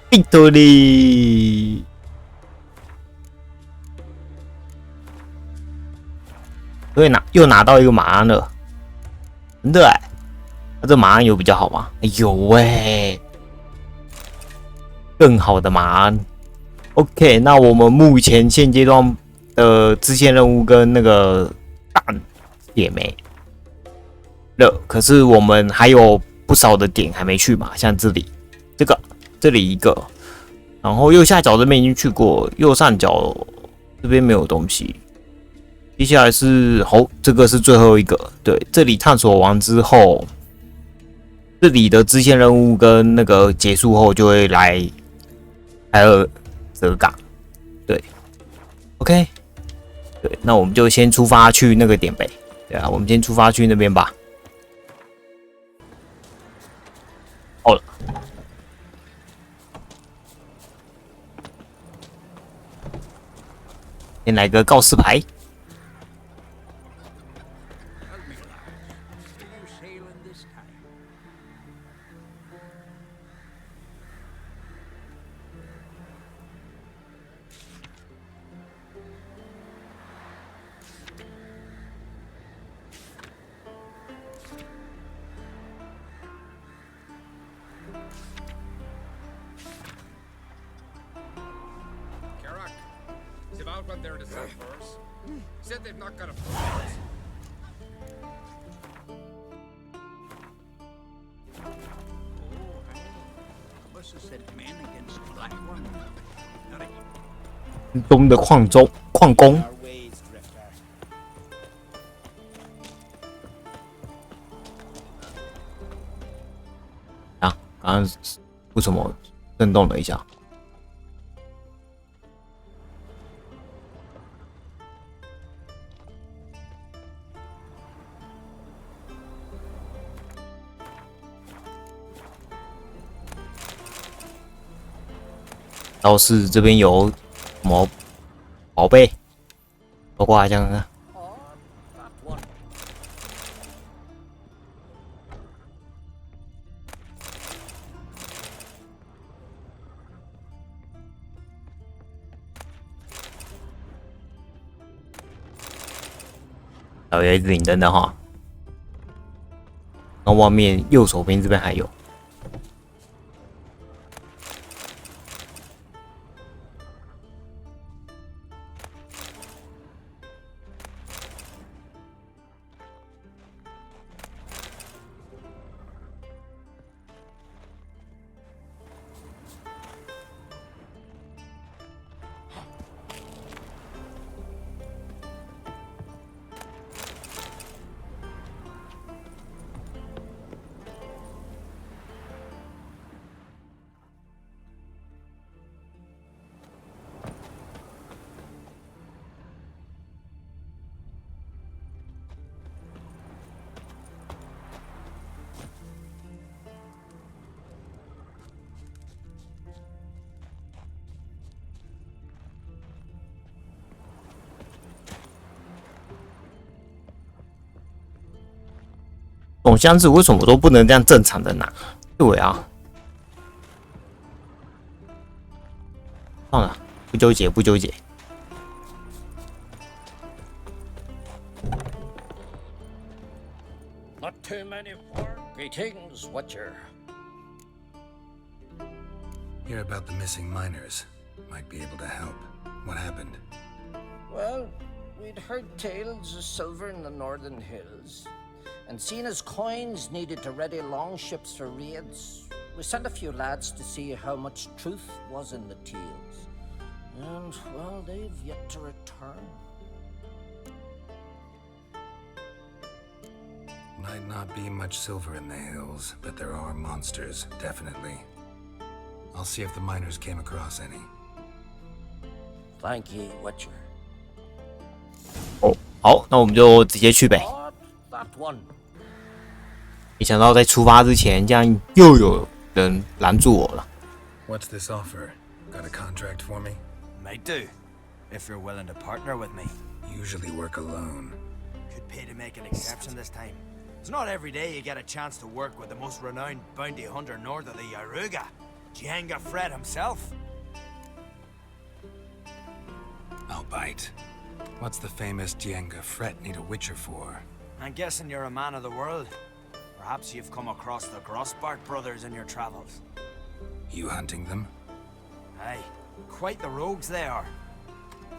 ，Victory！ 所以又拿到一个马鞍了，真的哎，那这马鞍有比较好吗？有喂，更好的马鞍。OK， 那我们目前现阶段的支线任务跟那个蛋也没了，可是我们还有不少的点还没去嘛，像这里这里一个，然后右下角这边已经去过，右上角这边没有东西。接下来是这个是最后一个，对，这里探索完之后，这里的支线任务跟那个结束后就会来海尔泽港，对 ，OK， 对，那我们就先出发去那个点呗，对啊，我们先出发去那边吧。好了。先来个告示牌。Went there to sell for us. Said they've not got a price. Must have said men against black one. 东的矿工。啊，刚刚为什么震动了一下？倒是这边有什么宝贝？包括像看看。有一直领灯的哈，然后外面右手边这边还有。种箱子为什么都不能这样正常的拿？对啊，算了，不纠结，不纠结。Not too many for greetings, Watcher. Hear about the missing miners. Might be able to help. What happened? Well, we'd heard tales of silver in the northern hills, and seeing as coins needed to ready longships for raids, we sent a few lads to see how much truth was in the tales. And, well, they've yet to return. Might not be much silver in the hills, but there are monsters, definitely. I'll see if the miners came across any. Thank ye, Watcher. 哦，好，那我们就直接去呗。 That one. 没想到在出发之前，这样又有人拦住我了。What's this offer? Got a contract for me? Might do, if you're willing to partner with me. Usually work alone. Could pay to make an exception this time. It's not every day you get a chance to work with the most renowned bounty hunter north of the Yaruga, Jenga Fred himself. I'll bite. What's the famous Jenga Fred need a witcher for? I'm guessing you're a man of the world. Perhaps you've come across the Grossbart brothers in your travels. You hunting them? Aye, quite the rogues they are.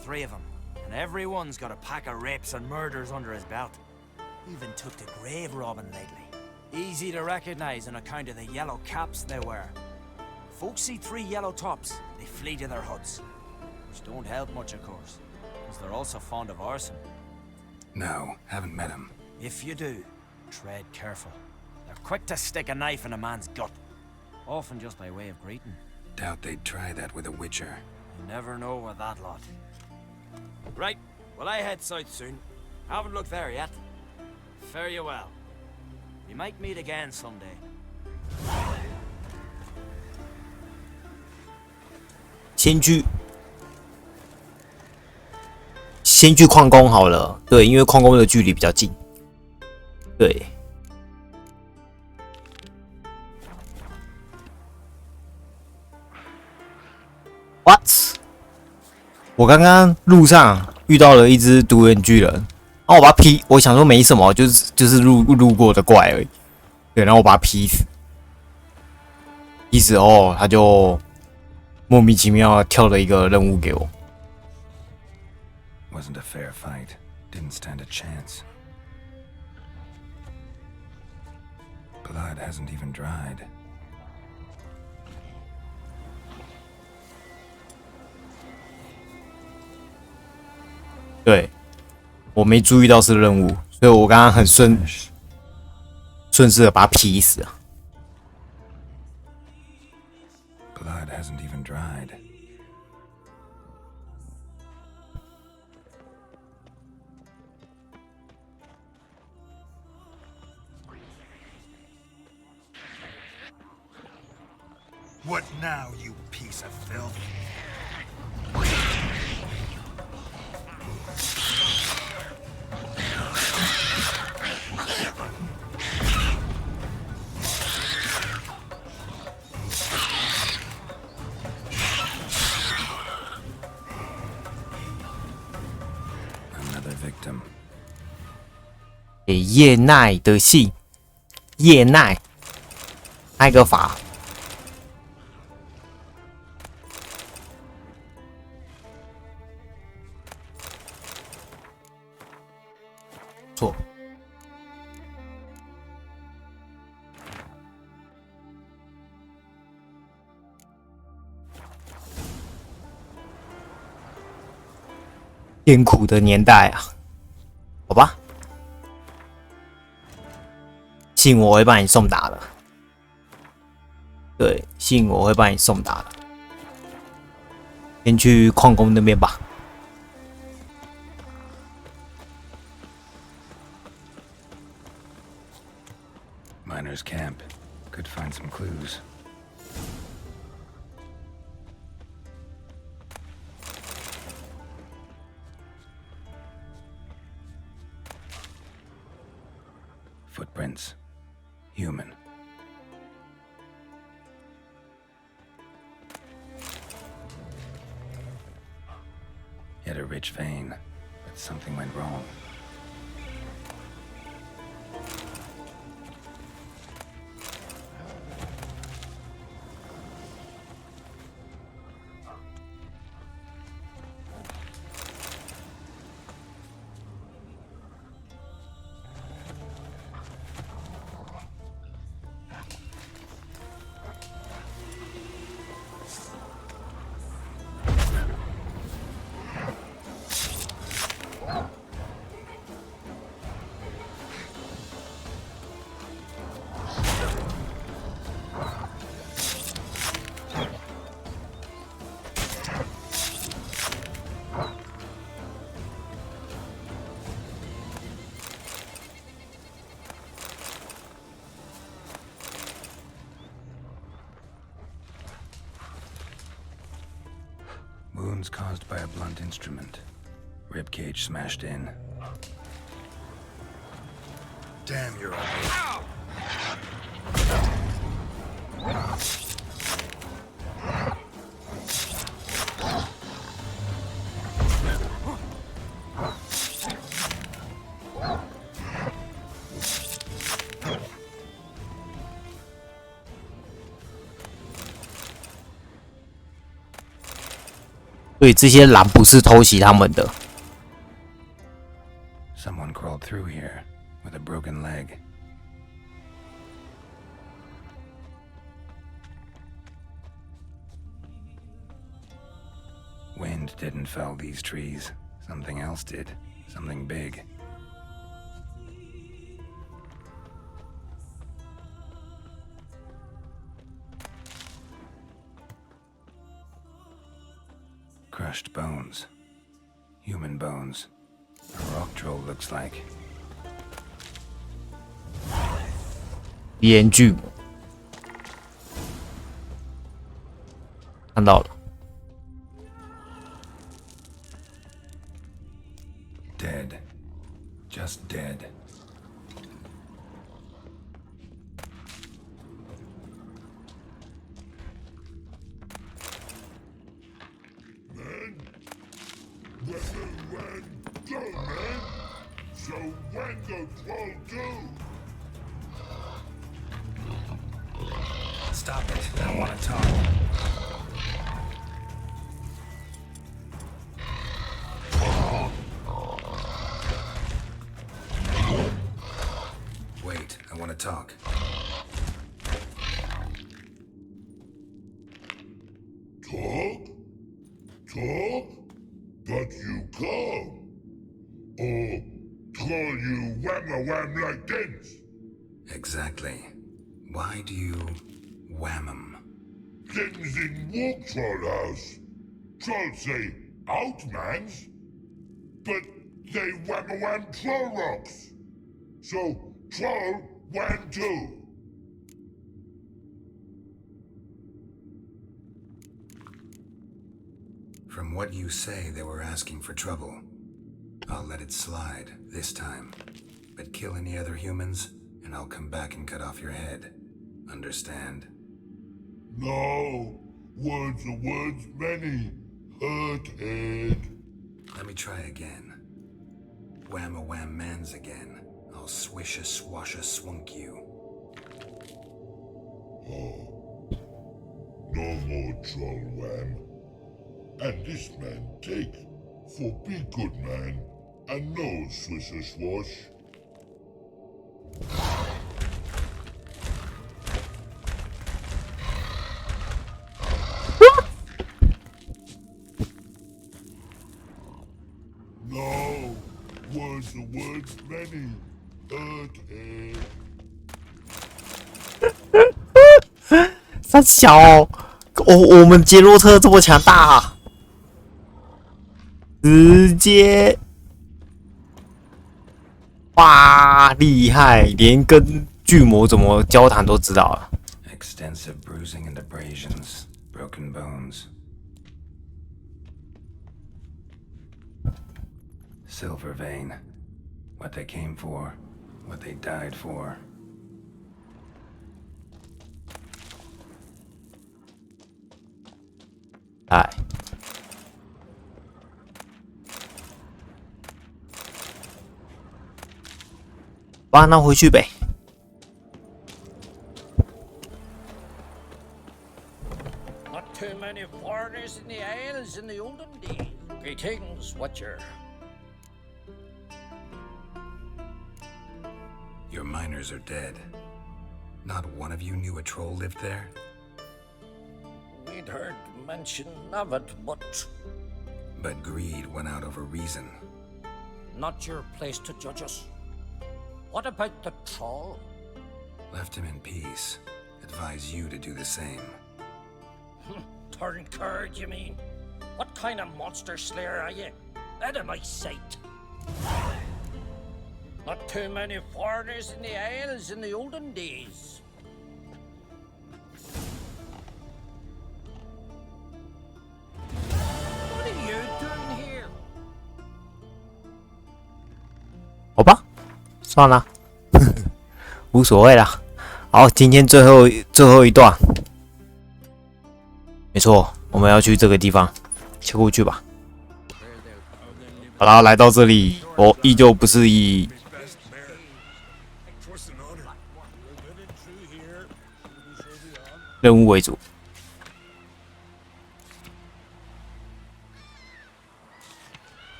3 of them, and everyone's got a pack of rapes and murders under his belt. Even took to grave robbing lately. Easy to recognize on account of the yellow caps they wear. Folks see 3 yellow tops, they flee to their huts. Which don't help much, of course, because they're also fond of arson. No, haven't met him. If you do, tread careful. They're quick to stick a knife in a man's gut, often just by way of greeting. Doubt they'd try that with a Witcher. You never know with that lot. Right, well I head south soon. Haven't looked there yet. Fare you well. We might meet again someday. 先去矿工好了，对，因为矿工的距离比较近。对。What？ 我刚刚路上遇到了一只独眼巨人，然后我把它劈，我想说没什么，就是路过的怪而已。对，然后我把它劈死，劈死后他就莫名其妙跳了一个任务给我。Wasn't a fair fight. Didn't stand a chance. Blood hasn't even dried. 对，我没注意到是任务，所以我刚刚很顺势的把他劈死啊。Blood hasn't even dried. ？What now, you piece of filth? Another victim. 给叶奈的信，叶奈，开个法。错。艰苦的年代啊，好吧。信我会帮你送达的，对，信我会帮你送达的。先去矿工那边吧。Miner's camp. Could find some clues. Footprints. Human. He had a rich vein, but something went wrong. Wounds caused by a blunt instrument. Ribcage smashed in. Damn, you're ugly. 对，这些狼不是偷袭他们的。Someone crawled through here with a broken leg. Wind didn't fell these trees. Something else did. Something big. Crushed bones. Human bones. A rock troll looks like. 连巨魔，看到了。Dead. Just dead. So when the troll do? Stop it. I want to talk. Wait, I want to talk. Talk? Talk? But you come. Or call you wham-a-wham like this? Exactly. Why do you wham 'em? Things in walk troll house. Trolls say outmans, but they wham-a-wham troll rocks. So troll wham too. From what you say, they were asking for trouble. I'll let it slide this time. But kill any other humans, and I'll come back and cut off your head. Understand? No. Words are words many. Hurt head. Let me try again. Wham-a-wham mans again. I'll swish-a-swash-a-swunk you. Oh. No more troll wham. And this man take. For be good man. And no swish-a-swash. No, words are words many. Hurt head. 三小哦，我们杰洛特这么强大、啊，直接哇厉害，连跟巨魔怎么交谈都知道了。Extensive bruising and abrasions, broken bones. Silver vein. What they came for, what they died for. 哎，把那回去呗。Not too many foreigners in the Isles in the olden days. Greetings, Watcher. Your miners are dead. Not one of you knew a troll lived there? We'd heard mention of it, but But greed went out over reason. not your place to judge us. What about the troll? Left him in peace. Advise you to do the same. Turn curd, you mean? What kind of monster slayer are you? Out of my sight. Not too many foreigners in the Isles in the olden days. What are you doing here? 好吧，算了，无所谓啦。好，今天最后一段，没错，我们要去这个地方，切过去吧。好啦，来到这里，我依旧不是以任务为主。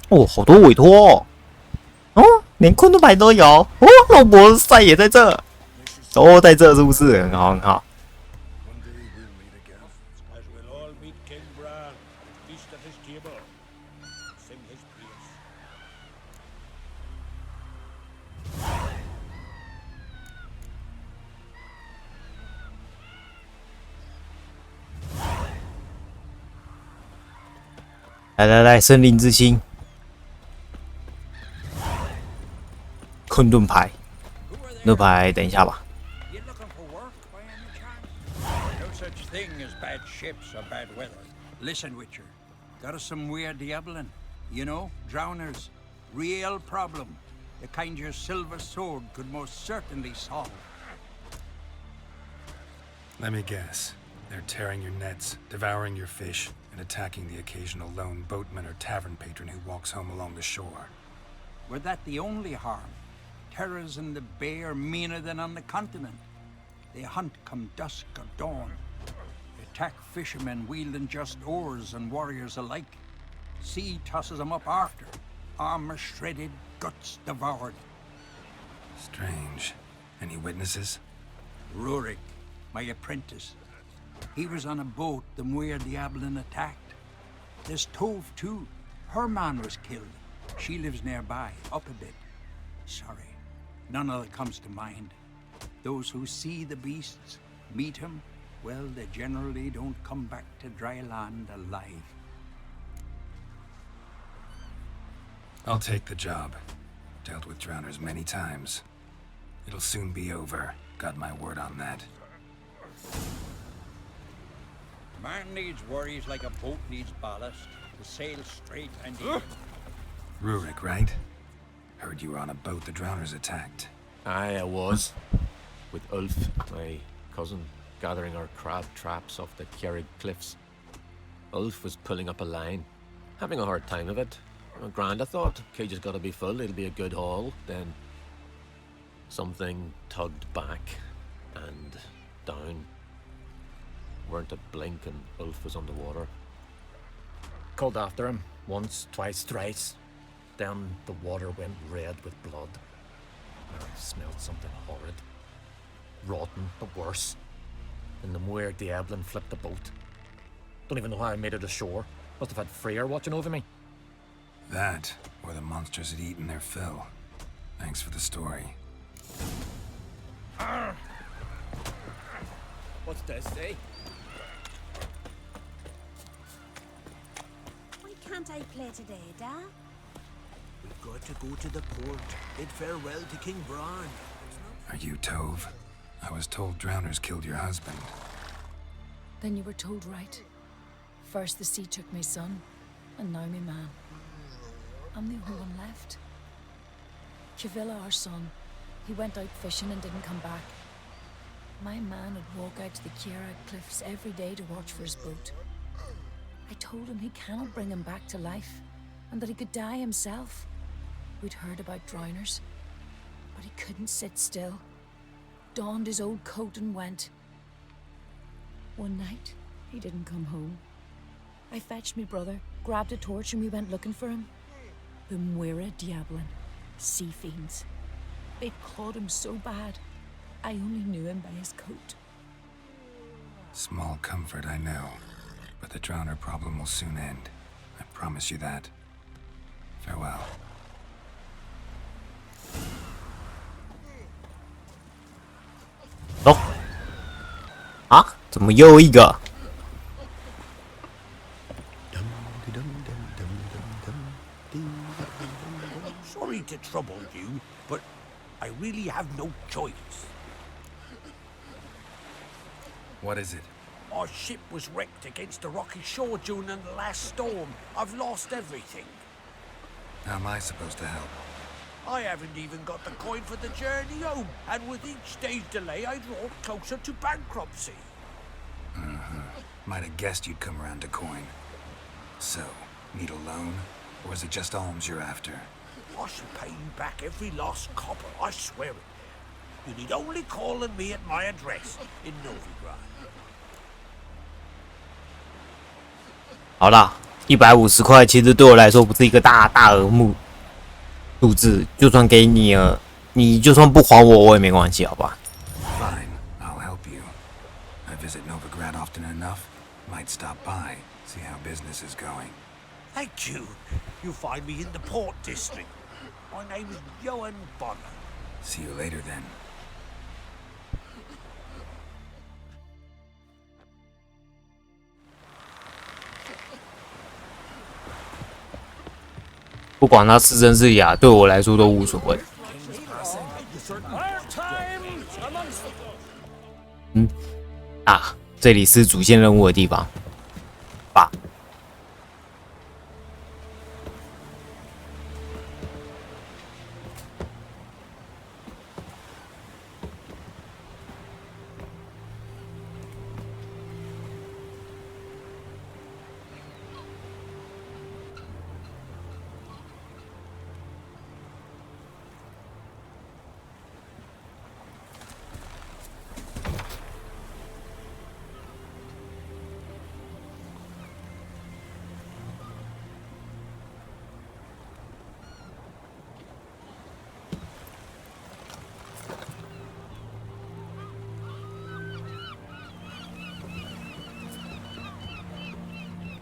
哦，好多委托哦。哦，连昆仑牌都有哦，老博赛也在这，都在这是不是？很好很好。to you both. Sing his praise. 来来来，森林之星，困顿牌，那牌等一下吧。 No such thing as bad ships or bad weather. Listen, Witcher. Got us some weird diabling. You know, drowners. Real problem. The kind your silver sword could most certainly solve. Let me guess. They're tearing your nets, devouring your fish, and attacking the occasional lone boatman or tavern patron who walks home along the shore. Were that the only harm? Terrors in the bay are meaner than on the continent. They hunt come dusk or dawn. They attack fishermen wielding just oars and warriors alike. Sea tosses them up after. Armor shredded, guts devoured. Strange. Any witnesses? Rurik, my apprentice. He was on a boat the Muir Diablin attacked. There's Tove too. Her man was killed. She lives nearby, up a bit. Sorry, none of it comes to mind. Those who see the beasts, meet him, well, they generally don't come back to dry land alive. I'll take the job. Dealt with drowners many times. It'll soon be over. Got my word on that. Man needs worries like a boat needs ballast to sail straight and even. Rurik, right? Heard you were on a boat the drowners attacked. Aye, I was. With Ulf, my cousin, gathering our crab traps off the Kjerrig cliffs. Ulf was pulling up a line, having a hard time of it. Grand, I thought. Cage has got to be full, it'll be a good haul. Then something tugged back and down. Weren't a blink and Ulf was underwater. Called after him once, twice, thrice. Then the water went red with blood. I smelled something horrid. Rotten, but worse. And the Muir Diablin flipped the boat. Don't even know how I made it ashore. Must have had Freyr watching over me. That, or the monsters had eaten their fill. Thanks for the story. What's this, eh? Why can't I play today, Dad? We've got to go to the port. Bid farewell to King Bran. Are you Tove? I was told drowners killed your husband. Then you were told right. First the sea took my son, and now my man. I'm the only one left. Kjavilla, our son, he went out fishing and didn't come back. My man would walk out to the Kjerrig cliffs every day to watch for his boat. I told him he cannot bring him back to life, and that he could die himself. We'd heard about drowners, but he couldn't sit still. Donned his old coat and went. One night, he didn't come home. I fetched me brother, grabbed a torch, and we went looking for him. The Muir Diablin, sea fiends. They clawed him so bad, I only knew him by his coat. Small comfort, I know. But the drowner problem will soon end. I promise you that. Farewell. Oh. 啊？怎么又一个？ Sorry to trouble you, but I really have no choice. What is it? Our ship was wrecked against a rocky shore during the last storm. I've lost everything. How am I supposed to help? I haven't even got the coin for the journey home, and with each day's delay, I draw closer to bankruptcy. Might have guessed you'd come around to coin. So, need a loan? Or is it just alms you're after? I shall pay you back every lost copper, I swear it. You need only call on me at my address in Novigrad. 好啦，150块其实对我来说不是一个大额数字，就算给你了，你就算不还我也没关系，好吧？ Fine, I'll help you. I visit Novigrad often enough. Might stop by, see how business is going. Thank you. You'll find me in the Port District. My name is Johan Bonner. See you later then. 不管他是真是假，对我来说都无所谓。这里是主线任务的地方。吧。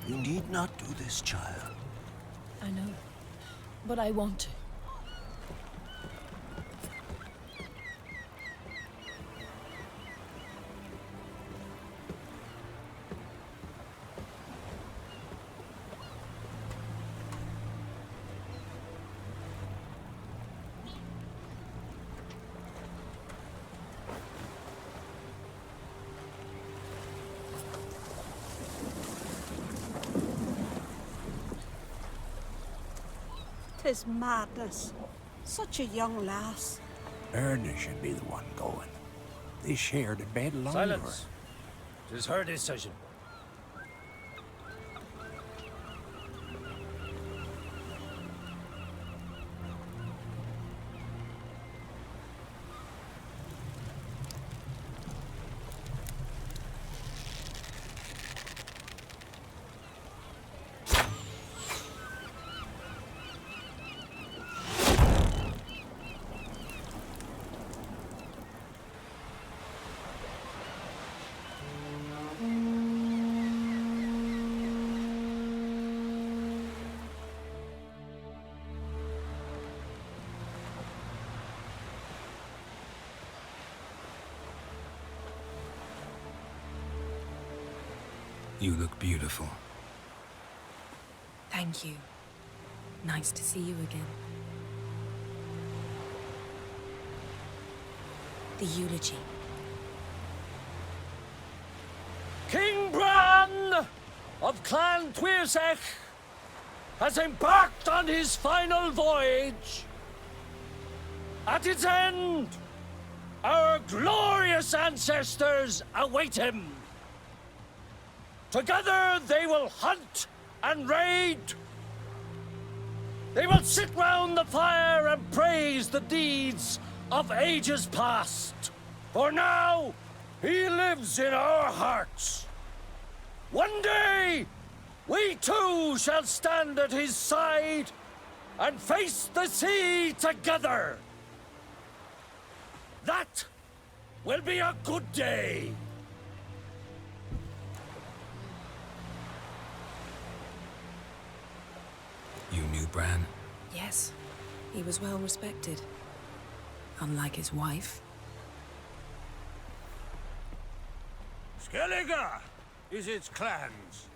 You need not do this, child. I know, but I want to. Tis madness. Such a young lass. Erna should be the one going. They shared a bed longer. Silence. It is her decision. You look beautiful. Thank you. Nice to see you again. The eulogy. King Bran of Clan Twirsech has embarked on his final voyage. At its end, our glorious ancestors await him. Together they will hunt and raid. They will sit round the fire and praise the deeds of ages past. For now, he lives in our hearts. One day, we too shall stand at his side and face the sea together. That will be a good day. You knew Bran? Yes, he was well respected. Unlike his wife. Skellige is its clans.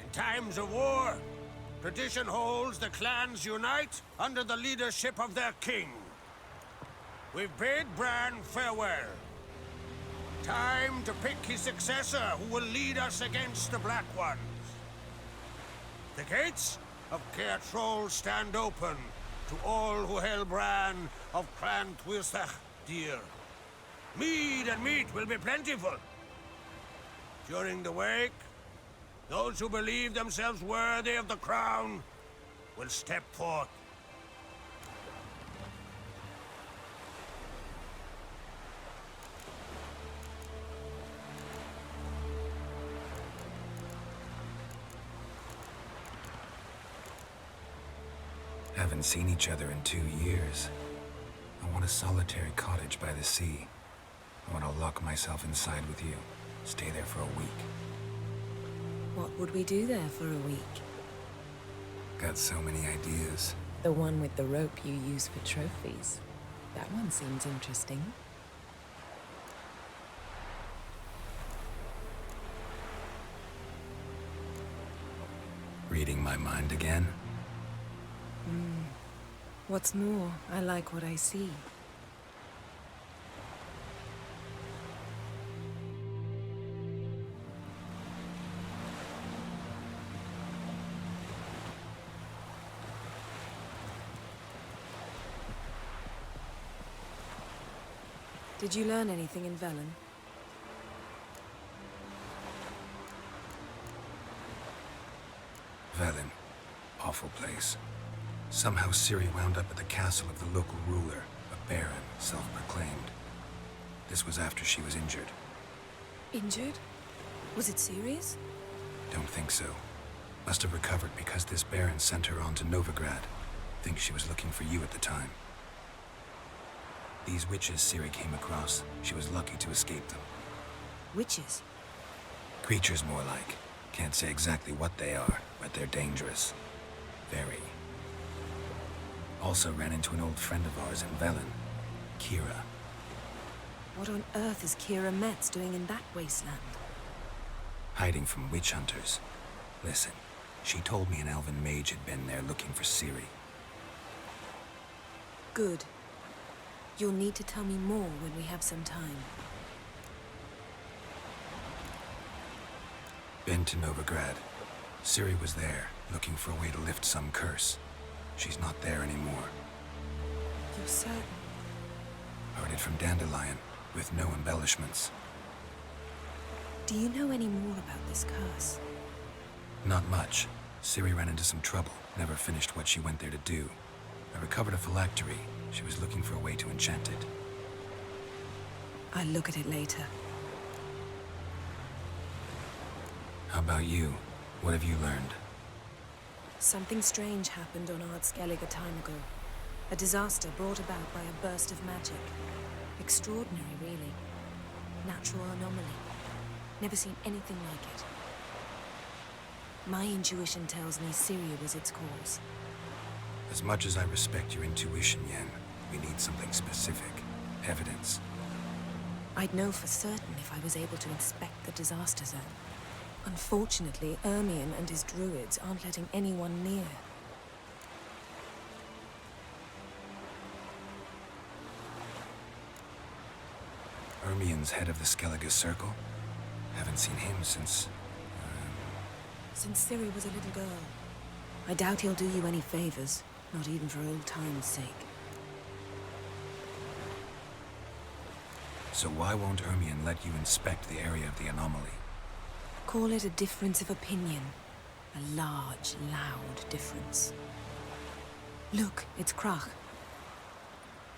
In times of war, tradition holds the clans unite under the leadership of their king. We've bid Bran farewell. Time to pick his successor who will lead us against the Black Ones. The gates of Caer Troll stand open to all who held Bran of Clan Twirsech dear. Mead and meat will be plentiful. During the wake, those who believe themselves worthy of the crown will step forth. Haven't seen each other in 2 years. I want a solitary cottage by the sea. I want to lock myself inside with you. Stay there for a week. What would we do there for a week? Got so many ideas. The one with the rope you use for trophies. That one seems interesting. Reading my mind again? What's more, I like what I see. Did you learn anything in Velen? Velen. Awful place. Somehow Ciri wound up at the castle of the local ruler, a baron, self-proclaimed. This was after she was injured. Injured? Was it serious? Don't think so. Must have recovered because this baron sent her on to Novigrad. Think she was looking for you at the time. These witches Ciri came across, she was lucky to escape them. Witches? Creatures more like. Can't say exactly what they are, but they're dangerous. Very. Also ran into an old friend of ours in Velen, Kira. What on earth is Kira Metz doing in that wasteland? Hiding from witch hunters. Listen, she told me an elven mage had been there looking for Ciri. Good. You'll need to tell me more when we have some time. Been to Novigrad. Ciri was there, looking for a way to lift some curse. She's not there anymore. You're certain? Heard it from Dandelion, with no embellishments. Do you know any more about this curse? Not much. Ciri ran into some trouble, never finished what she went there to do. I recovered a phylactery. She was looking for a way to enchant it. I'll look at it later. How about you? What have you learned? Something strange happened on Ardskellig a time ago. A disaster brought about by a burst of magic. Extraordinary, really. Natural anomaly. Never seen anything like it. My intuition tells me Ciri was its cause. As much as I respect your intuition, Yen, we need something specific. Evidence. I'd know for certain if I was able to inspect the disaster zone. Unfortunately, Ermion and his druids aren't letting anyone near. Ermion's head of the Skellige Circle? Haven't seen him since... Since Ciri was a little girl. I doubt he'll do you any favors, not even for old time's sake. So why won't Ermion let you inspect the area of the anomaly? Call it a difference of opinion. A large, loud difference. Look, it's Krach.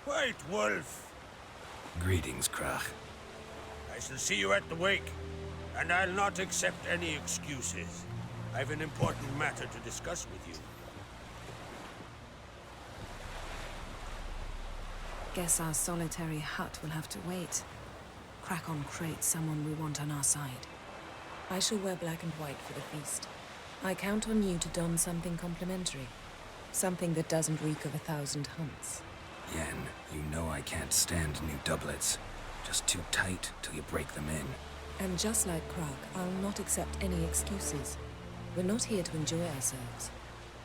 White Wolf! Greetings, Krach. I shall see you at the wake, and I'll not accept any excuses. I've an important matter to discuss with you. Guess our solitary hut will have to wait. Crack on Crate, someone we want on our side. I shall wear black and white for the feast. I count on you to don something complimentary. Something that doesn't reek of 1,000 hunts. Yen, you know I can't stand new doublets. Just too tight till you break them in. And just like Krag, I'll not accept any excuses. We're not here to enjoy ourselves.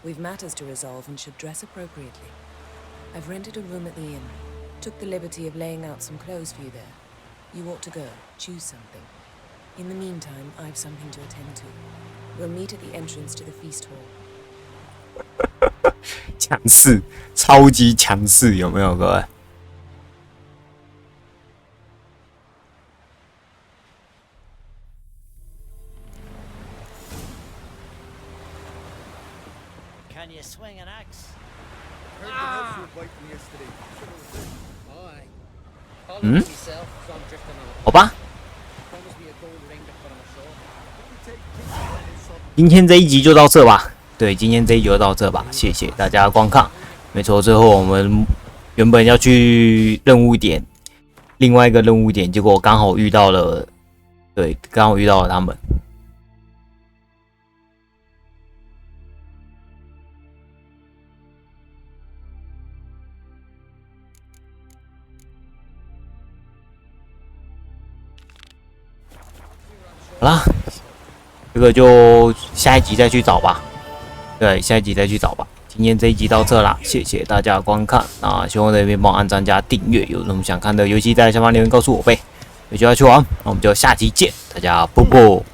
We've matters to resolve and should dress appropriately. I've rented a room at the inn. Took the liberty of laying out some clothes for you there. You ought to go. Choose something. In the meantime, I've something to attend to. We'll meet at the entrance to the feast hall. 强势，超级强势，有没有各位？Swing an axe. Hmm? 好吧。今天这一集就到这吧。对，今天这一集就到这吧。谢谢大家观看。没错，最后我们原本要去任务点，另外一个任务点，结果刚好遇到了，对，刚好遇到了他们。啦，这个就下一集再去找吧。对，下一集再去找吧。今天这一集到这啦，谢谢大家观看。那希望在这边帮我按赞加订阅，有什么想看的游戏在下方留言告诉我呗。有需要去玩，那我们就下集见，大家啵啵。